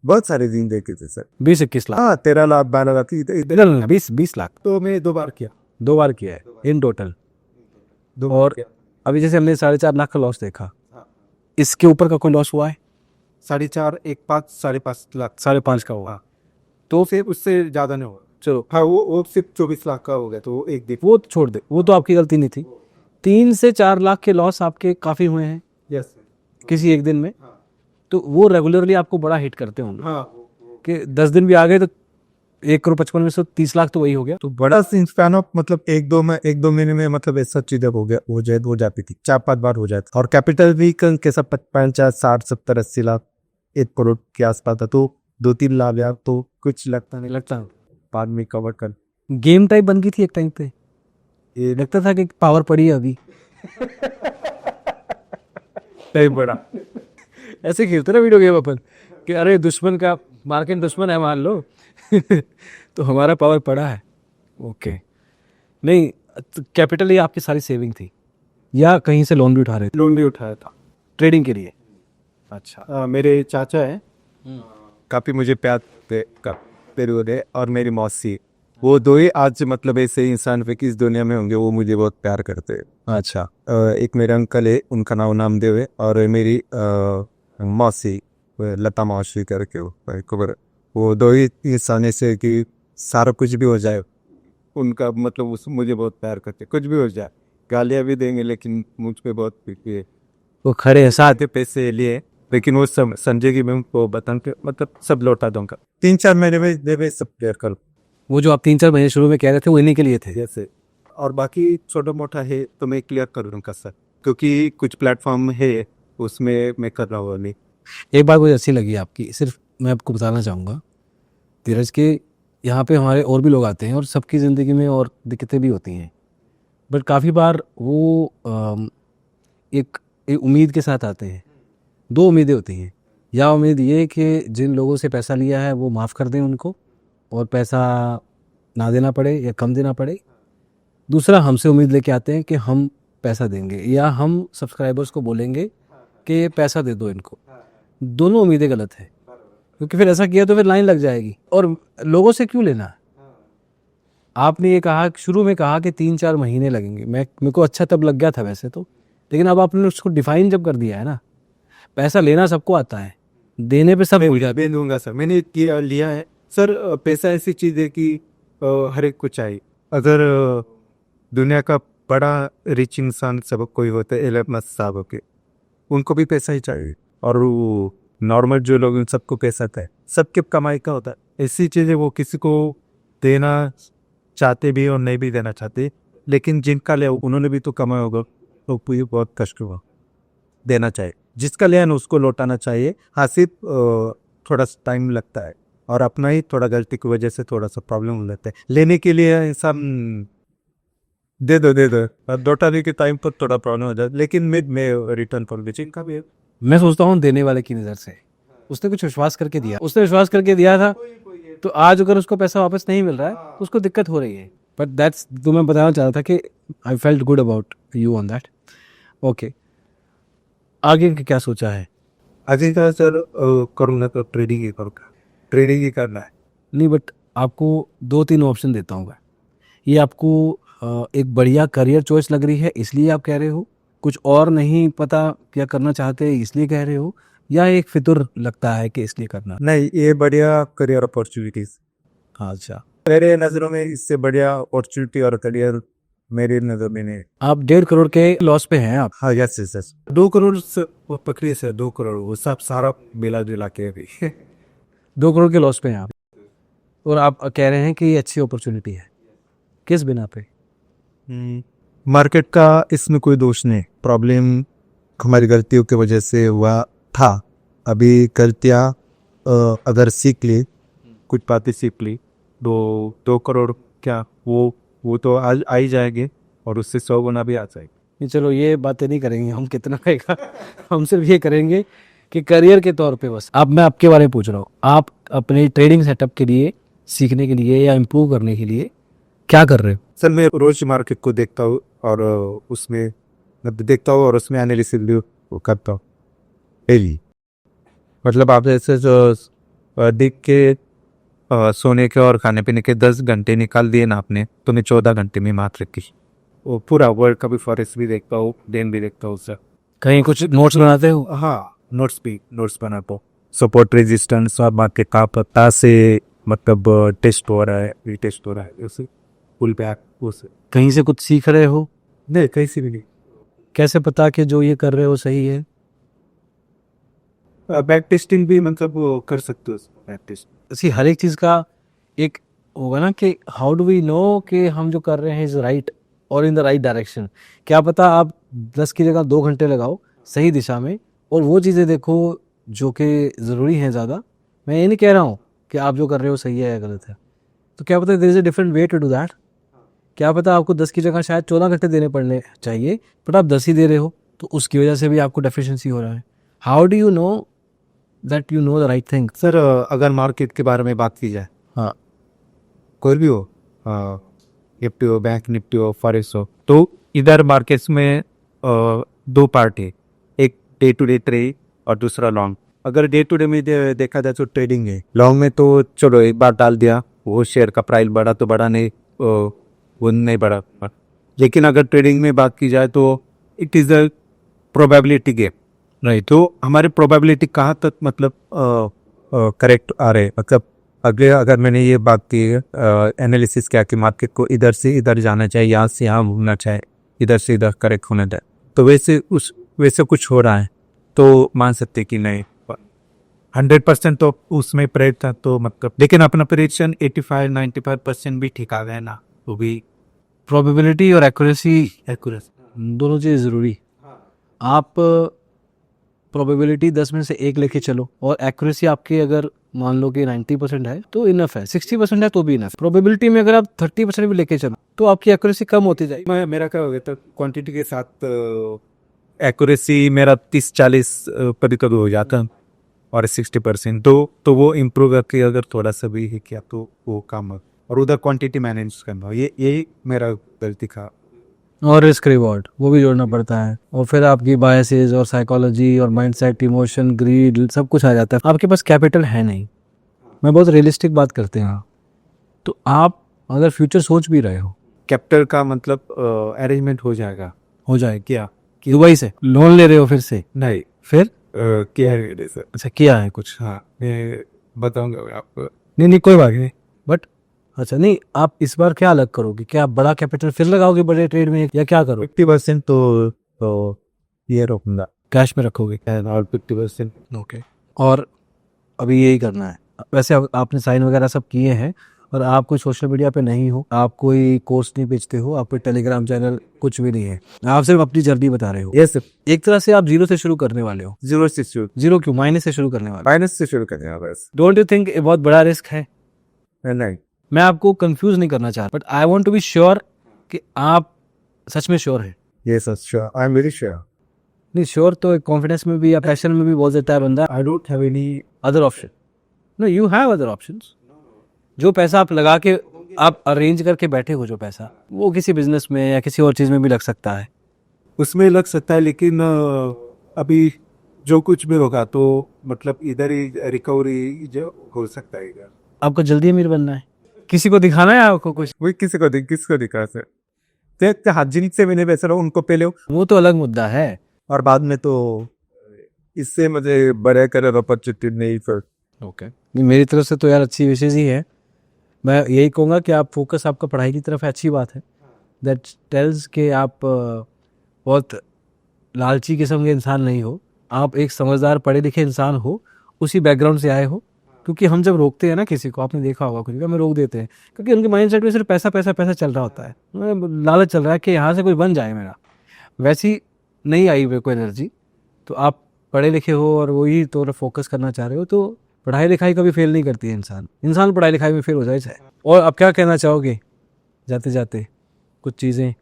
बहुत सारे दिन देखे थे सर। 20-21 लाख? हाँ, 13 लाख 12 लाख इधर 20 लाख तो मैं 2 बार किया। 2 बार किया है इन टोटल। 2 बार और किया। अभी जैसे हमने 4.5 लाख का लॉस देखा, इसके ऊपर का कोई लॉस हुआ है? 4.5 1 5 5.5 लाख 5.5 का हुआ। तो फिर उससे ज्यादा नहीं होगा। चलो, हाँ, वो सिर्फ 24 लाख का हो गया, तो वो एक दिन। वो छोड़ दे, वो तो आपकी गलती नहीं थी। 3 से 4 लाख के लॉस आपके काफ़ी हुए हैं यस। किसी एक दिन में, तो वो रेगुलरली आपको बड़ा हिट करते होंगे हाँ, कि 10 दिन भी आ गए तो 1,55,00,000 में से 30 लाख तो वही हो गया। तो बड़ा स्पैन ऑफ मतलब एक दो महीने में मतलब ऐसा चीजें हो जाती थी, 4-5 बार हो जाता, और कैपिटल भी कैसा 50 60 70 80 लाख 1 करोड़ के आसपास था, तो 2-3 लाख यार तो कुछ लगता नहीं, लगता बाद में कवर कर। गेम टाइप बन गई थी एक टाइम पे, ये लगता था कि पावर पड़ी है अभी। नहीं बड़ा ऐसे खेलते ना वीडियो गेम अपन कि अरे दुश्मन का मार्केट दुश्मन है मान लो तो हमारा पावर पड़ा है। ओके, नहीं, कैपिटल ये आपकी सारी सेविंग थी या कहीं से लोन भी उठा रहे थे लोन भी उठाया था ट्रेडिंग के लिए? अच्छा, मेरे चाचा है, काफी मुझे प्यार दे और मेरी मौसी, वो दो ही आज मतलब ऐसे इंसान पे किस दुनिया में होंगे, वो मुझे बहुत प्यार करते हैं। अच्छा, एक मेरे अंकल है, उनका नाम नामदेव है, और मेरी मौसी लता मौसी करके वो दो ही इंसान ऐसे कि सारा कुछ भी हो जाए उनका मतलब उस मुझे बहुत प्यार करते, कुछ भी हो जाए, गालियाँ भी देंगे लेकिन मुझ पे बहुत पीटी है, वो खड़े हैं साथ। आधे पैसे लिए लेकिन वो सब संजय की मैं उनको बता के मतलब सब लौटा दूंगा, 3-4 महीने में दे सब क्लियर कर। वो जो आप 3-4 महीने शुरू में कह रहे थे वो इन्हीं के लिए थे? जैसे और बाकी छोटा मोटा है तो मैं क्लियर करूँगा सर, क्योंकि कुछ प्लेटफॉर्म है उसमें मैं कर रहा हूँ नहीं। एक बात मुझे अच्छी लगी आपकी, सिर्फ मैं आपको बताना चाहूँगा धीरज के, यहाँ पे हमारे और भी लोग आते हैं और सबकी ज़िंदगी में और दिक्कतें भी होती हैं, बट काफ़ी बार वो एक उम्मीद के साथ आते हैं। 2 उम्मीदें होती हैं, या उम्मीद ये कि जिन लोगों से पैसा लिया है वो माफ़ कर दें उनको और पैसा ना देना पड़े या कम देना पड़े। दूसरा, हमसे उम्मीद लेके आते हैं कि हम पैसा देंगे या हम सब्सक्राइबर्स को बोलेंगे कि पैसा दे दो इनको। दोनों उम्मीदें गलत है। क्योंकि फिर ऐसा किया तो फिर लाइन लग जाएगी, और लोगों से क्यों लेना। आपने ये कहा, शुरू में कहा कि 3-4 महीने लगेंगे, मेरे को अच्छा तब लग गया था वैसे तो, लेकिन अब आपने उसको डिफाइन जब कर दिया है ना, पैसा लेना सबको आता है, देने पे सब भूल जाते मैं दूंगा सर, मैंने लिया है सर। पैसा ऐसी चीज है कि हर एक को चाहिए। अगर दुनिया का बड़ा रिच इंसान सब कोई होता है, एलन मस्क साहब के, उनको भी पैसा ही चाहिए, और वो नॉर्मल जो लोग उन सबको पैसा है, सबके कमाई का होता है। ऐसी चीजें वो किसी को देना चाहते भी और नहीं भी देना चाहते, लेकिन जिनका लिया उन्होंने भी तो कमाया होगा, तो ये बहुत कष्ट हुआ। देना चाहिए, जिसका लिया ना उसको लौटाना चाहिए। हाँ, सिर्फ थोड़ा टाइम लगता है, और अपना ही थोड़ा गलती की वजह से थोड़ा सा प्रॉब्लम हो जाता है। लेने के लिए इंसान दे दो लौटाने के टाइम पर थोड़ा प्रॉब्लम हो जाता है, लेकिन मैं रिटर्न पॉलिसी का भी है। मैं सोचता हूँ देने वाले की नज़र से, उसने कुछ विश्वास करके दिया, उसने विश्वास करके दिया था, तो आज अगर उसको पैसा वापस नहीं मिल रहा है तो उसको दिक्कत हो रही है। बट दैट्स, तो मैं बताना चाह रहा था कि I felt good about you on that. Okay, आगे का क्या सोचा है? आगे का सर करूँगा तो ट्रेडिंग ही करूँगा, ट्रेडिंग ही करना है। नहीं, बट आपको 2-3 ऑप्शन देता हूँ मैं। ये आपको एक बढ़िया करियर चॉइस लग रही है इसलिए आप कह रहे हो, कुछ और नहीं पता क्या करना चाहते इसलिए कह रहे हो, या एक फितुर लगता है कि इसलिए करना? नहीं, ये बढ़िया करियर अपॉर्चुनिटीज अच्छा, मेरे नज़रों में, इससे बढ़िया अपॉर्चुनिटी और करियर मेरे नज़र में नहीं। आप 1.5 करोड़ के लॉस पे हैं आप। हाँ, यस यस यस, 2 करोड़ से वो पकड़िए सर, 2 करोड़ वो सब सारा मिला जुला के भी 2 करोड़ के लॉस पे हैं आप, और आप कह रहे हैं कि ये अच्छी अपॉर्चुनिटी है, किस बिना पे? मार्केट का इसमें कोई दोष नहीं, प्रॉब्लम हमारी गलतियों की वजह से हुआ था। अभी गलतियाँ अगर सीख ली, कुछ बातें सीख ली, 2 करोड़ क्या वो तो आज आ ही जाएंगे, और उससे 100 गुना भी आ जाएगी। नहीं, चलो ये बातें नहीं करेंगे हम कितना आएगा हम सिर्फ ये करेंगे कि करियर के तौर पे बस। अब मैं आपके बारे में पूछ रहा हूँ, आप अपने ट्रेडिंग सेटअप के लिए, सीखने के लिए या इम्प्रूव करने के लिए क्या कर रहे हो? सर, मैं रोज मार्केट को देखता हूँ, और उसमें देखता हूँ और उसमें एनालिसिस भी करता हूँ डेली। मतलब आप ऐसे जो देख के सोने के और खाने पीने के 10 घंटे निकाल दिए ना आपने, तो मैं 14 घंटे में मार्केट की वो पूरा वर्ल्ड का भी फॉरेस्ट भी देखता हूँ, दिन भी देखता हूँ सर। कहीं कुछ नोट्स बनाते हो? हाँ, नोट्स बनाता हूँ। सपोर्ट रेजिस्टेंस और मार्केट का पता से मतलब टेस्ट हो रहा है, रीटेस्ट हो रहा है, उसे पुल बैक उसे। कहीं से कुछ सीख रहे हो? नहीं, कहीं से भी नहीं। कैसे पता कि जो ये कर रहे हो सही है? बैक टेस्टिंग भी मतलब वो कर सकते हो, बैक टेस्ट। इसी हर एक चीज़ का एक होगा ना कि हाउ डू वी नो कि हम जो कर रहे हैं इज राइट और इन द राइट डायरेक्शन। क्या पता आप 10 की जगह 2 घंटे लगाओ सही दिशा में, और वो चीज़ें देखो जो कि ज़रूरी हैं ज़्यादा। मैं ये नहीं कह रहा हूँ कि आप जो कर रहे हो सही है या गलत है, तो क्या पता there is a different way to do that. क्या पता आपको 10 की जगह शायद 14 घंटे देने पड़ने चाहिए, बट आप 10 ही दे रहे हो, तो उसकी वजह से भी आपको डेफिशिएंसी हो रहा है। How do you know that you know the right thing? Sir, अगर मार्केट के बारे में बात की जाए, हाँ, कोई भी हो, निफ्टी हो, बैंक निफ्टी हो, फॉरेक्स हो, तो इधर मार्केट्स में 2 पार्ट है, एक डे टू डे ट्रेड और दूसरा लॉन्ग। अगर डे टू डे में देखा जाए तो ट्रेडिंग है। लॉन्ग में तो चलो एक बार डाल दिया, वो शेयर का प्राइस बढ़ा तो बढ़ा, नहीं वो नहीं बढ़ा। लेकिन अगर ट्रेडिंग में बात की जाए तो it is a probability game, right. तो हमारे प्रोबेबिलिटी कहाँ तक मतलब करेक्ट आ रहे, मतलब अगर मैंने ये बात की एनालिसिस किया कि मार्केट को इधर से इधर जाना चाहिए, यहाँ से यहाँ घूमना चाहिए, इधर से इधर करेक्ट होना चाहिए, तो वैसे कुछ हो रहा है, तो मान सकते कि नहीं 100% तो उसमें प्रेड था, तो मतलब लेकिन अपना प्रेडिक्शन 85-95% भी ठीक आ गया ना, वो भी प्रोबेबिलिटी और एक्यूरेसी एक्यूरेट। दोनों चीज़ ज़रूरी। आप प्रोबेबिलिटी 10 में से 1 लेके चलो, और एक्यूरेसी आपकी अगर मान लो कि 90% है तो इनफ है, 60% है तो भी इनफ। प्रोबेबिलिटी में अगर आप 30% भी लेके चलो तो आपकी एक्यूरेसी कम होती जाएगी। मेरा क्या हो गया था, क्वांटिटी के साथ एक्यूरेसी मेरा 30-40 कभी कभी हो जाता, और 60%, तो वो इम्प्रूव करके अगर थोड़ा सा भी है किया तो वो काम, और उधर क्वांटिटी मैनेज करना, यही मेरा गलती था। और रिस्क रिवॉर्ड वो भी जोड़ना पड़ता है, और फिर आपकी बायसेस और साइकोलॉजी और माइंडसेट, इमोशन, ग्रीड, सब कुछ आ जाता है। आपके पास कैपिटल है नहीं, मैं बहुत रियलिस्टिक बात करते हैं। तो आप अगर फ्यूचर सोच भी रहे हो, कैपिटल का मतलब अरेंजमेंट हो जाएगा। हो जाए क्या? कि दुबई से लोन ले रहे हो फिर से, नहीं, फिर क्या है मेरे से? अच्छा किया है कुछ? हाँ, मैं बताऊंगा मैं आपको। नहीं नहीं कोई बात नहीं, बट अच्छा नहीं, आप इस बार क्या अलग करोगे? क्या आप बड़ा कैपिटल फिर लगाओगे बड़े ट्रेड में, या क्या करोगे? 50% तो ये रोकूंगा, कैश में रखोगे? और 50%। ओके। और अभी यही करना है वैसे? आपने साइन वगैरह सब किए हैं, और आप कोई सोशल मीडिया पे नहीं हो, आप कोई कोर्स नहीं बेचते हो, आप कोई टेलीग्राम चैनल कुछ भी नहीं है, आप सिर्फ अपनी जर्नी बता रहे हो। यस, एक तरह से आप जीरो से शुरू करने वाले हो। जीरो से शुरू, जीरो क्यों, माइनस से शुरू करने वाले माइनस से शुरू करने वाला बस। डोंट यू थिंक ये बहुत बड़ा रिस्क है? नहीं, मैं आपको कंफ्यूज नहीं करना चाह रहा, but I want to be sure कि आप सच में श्योर है। Yes sure, I am very sure. नहीं, श्योर तो कॉन्फिडेंस में भी या पैशन में भी बोल देता है बंदा। I don't have any other option? No, you have other options. जो पैसा आप लगा के आप अरेंज करके बैठे हो, जो पैसा वो किसी बिजनेस में या किसी और चीज में भी लग सकता है। उसमें लग सकता है, लेकिन अभी जो कुछ भी होगा तो मतलब इधर ही रिकवरी जो हो सकता है इधर। आपको जल्दी अमीर बनना है, किसी को दिखाना है आपको कुछ? वही किसको दिखा सर? हाथ जिनसे मैंने पैसा रहा उनको पहले, वो तो अलग मुद्दा है। और बाद में तो इससे मुझे बड़े कर अपॉर्चुनिटी नहीं फिर। ओके, मेरी तरफ से तो यार अच्छी विशेष ही है। मैं यही कहूँगा कि आप फोकस आपका पढ़ाई की तरफ है, अच्छी बात है। दैट टेल्स के आप बहुत लालची किस्म के इंसान नहीं हो, आप एक समझदार पढ़े लिखे इंसान हो, उसी बैकग्राउंड से आए हो। क्योंकि हम जब रोकते हैं ना किसी को, आपने देखा होगा कुछ भी, हमें रोक देते हैं क्योंकि उनके माइंडसेट में सिर्फ पैसा पैसा पैसा चल रहा होता है, लालच चल रहा है कि यहाँ से कोई बन जाए मेरा। वैसी नहीं आई वे कोई एनर्जी। तो आप पढ़े लिखे हो और वही तो फोकस करना चाह रहे हो, तो पढ़ाई लिखाई कभी फेल नहीं करती है इंसान पढ़ाई लिखाई में फेल हो जाए चाहे। और आप क्या कहना चाहोगे जाते जाते, कुछ चीज़ें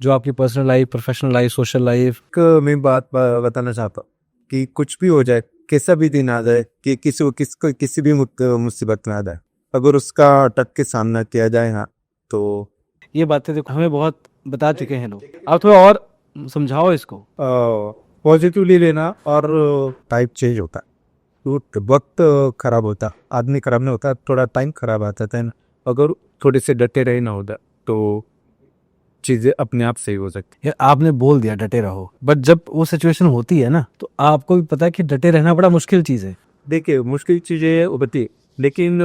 जो आपकी personal life, professional life, social life? मैं बात बताना चाहता हूँ कि कुछ भी हो जाए, कैसा भी दिन आ जाए, कि किसको किसी भी मुसीबत में आ जाए, अगर उसका टक के सामना किया जाए, हाँ, तो ये बातें देखो हमें बहुत बता चुके हैं लोग, आप थोड़ा और समझाओ इसको। पॉजिटिवली लेना। और टाइप चेंज होता है तो वक्त खराब होता, आदमी खराब नहीं होता, थोड़ा टाइम खराब आता था ना। अगर थोड़े से डटे रहे ना होता तो चीजें अपने आप सही हो सकती। यार आपने बोल दिया डटे रहो, बट जब वो सिचुएशन होती है ना, तो आपको भी पता है कि डटे रहना बड़ा मुश्किल चीज़ है। देखिए, मुश्किल चीजें होती, लेकिन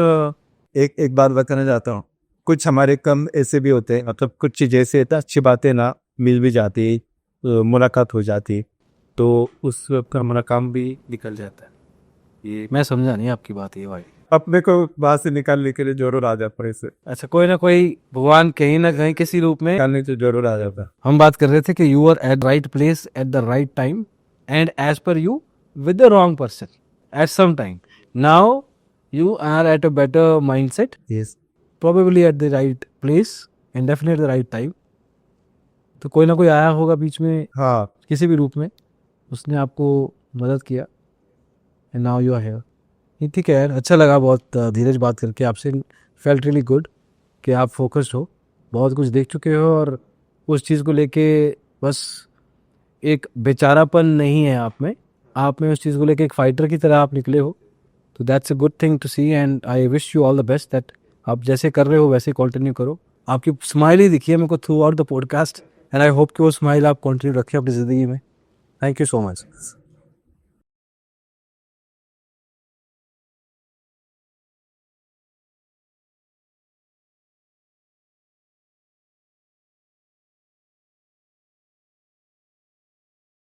एक बात बताना चाहता हूँ, कुछ हमारे कम ऐसे भी होते हैं, मतलब कुछ चीजें ऐसे अच्छी बातें ना मिल भी जाती, मुलाकात हो जाती, तो उस वक्त हमारा काम भी निकल जाता है। ये मैं समझा नहीं आपकी बात ये भाई। अपने को बाहर से निकालने के लिए जरूर आ जाता है, इससे अच्छा, कोई ना कोई भगवान कहीं ना कहीं किसी रूप में निकालने से जरूर आ जाता है। हम बात कर रहे थे कि you are at right place at the right time and as per you with the wrong person at some time. Now you are at a better mindset, yes, probably at the right place and definite the right time. तो कोई ना कोई आया होगा बीच में, हाँ, किसी भी रूप में, उसने आपको मदद किया and now you are here. ठीक है यार, अच्छा लगा बहुत धीरज बात करके आपसे। फेल्ट रियली गुड कि आप फोकस्ड हो, बहुत कुछ देख चुके हो, और उस चीज़ को लेके बस एक बेचारापन नहीं है आप में उस चीज़ को लेके एक फाइटर की तरह आप निकले हो। तो that's a good thing to see and I wish you all the best दैट आप जैसे कर रहे हो वैसे कंटिन्यू करो। आपकी स्माइल ही दिखी है मेरे को through out the podcast, and I hope कि वो स्माइल आप कंटिन्यू रखें अपनी ज़िंदगी में। Thank you so much.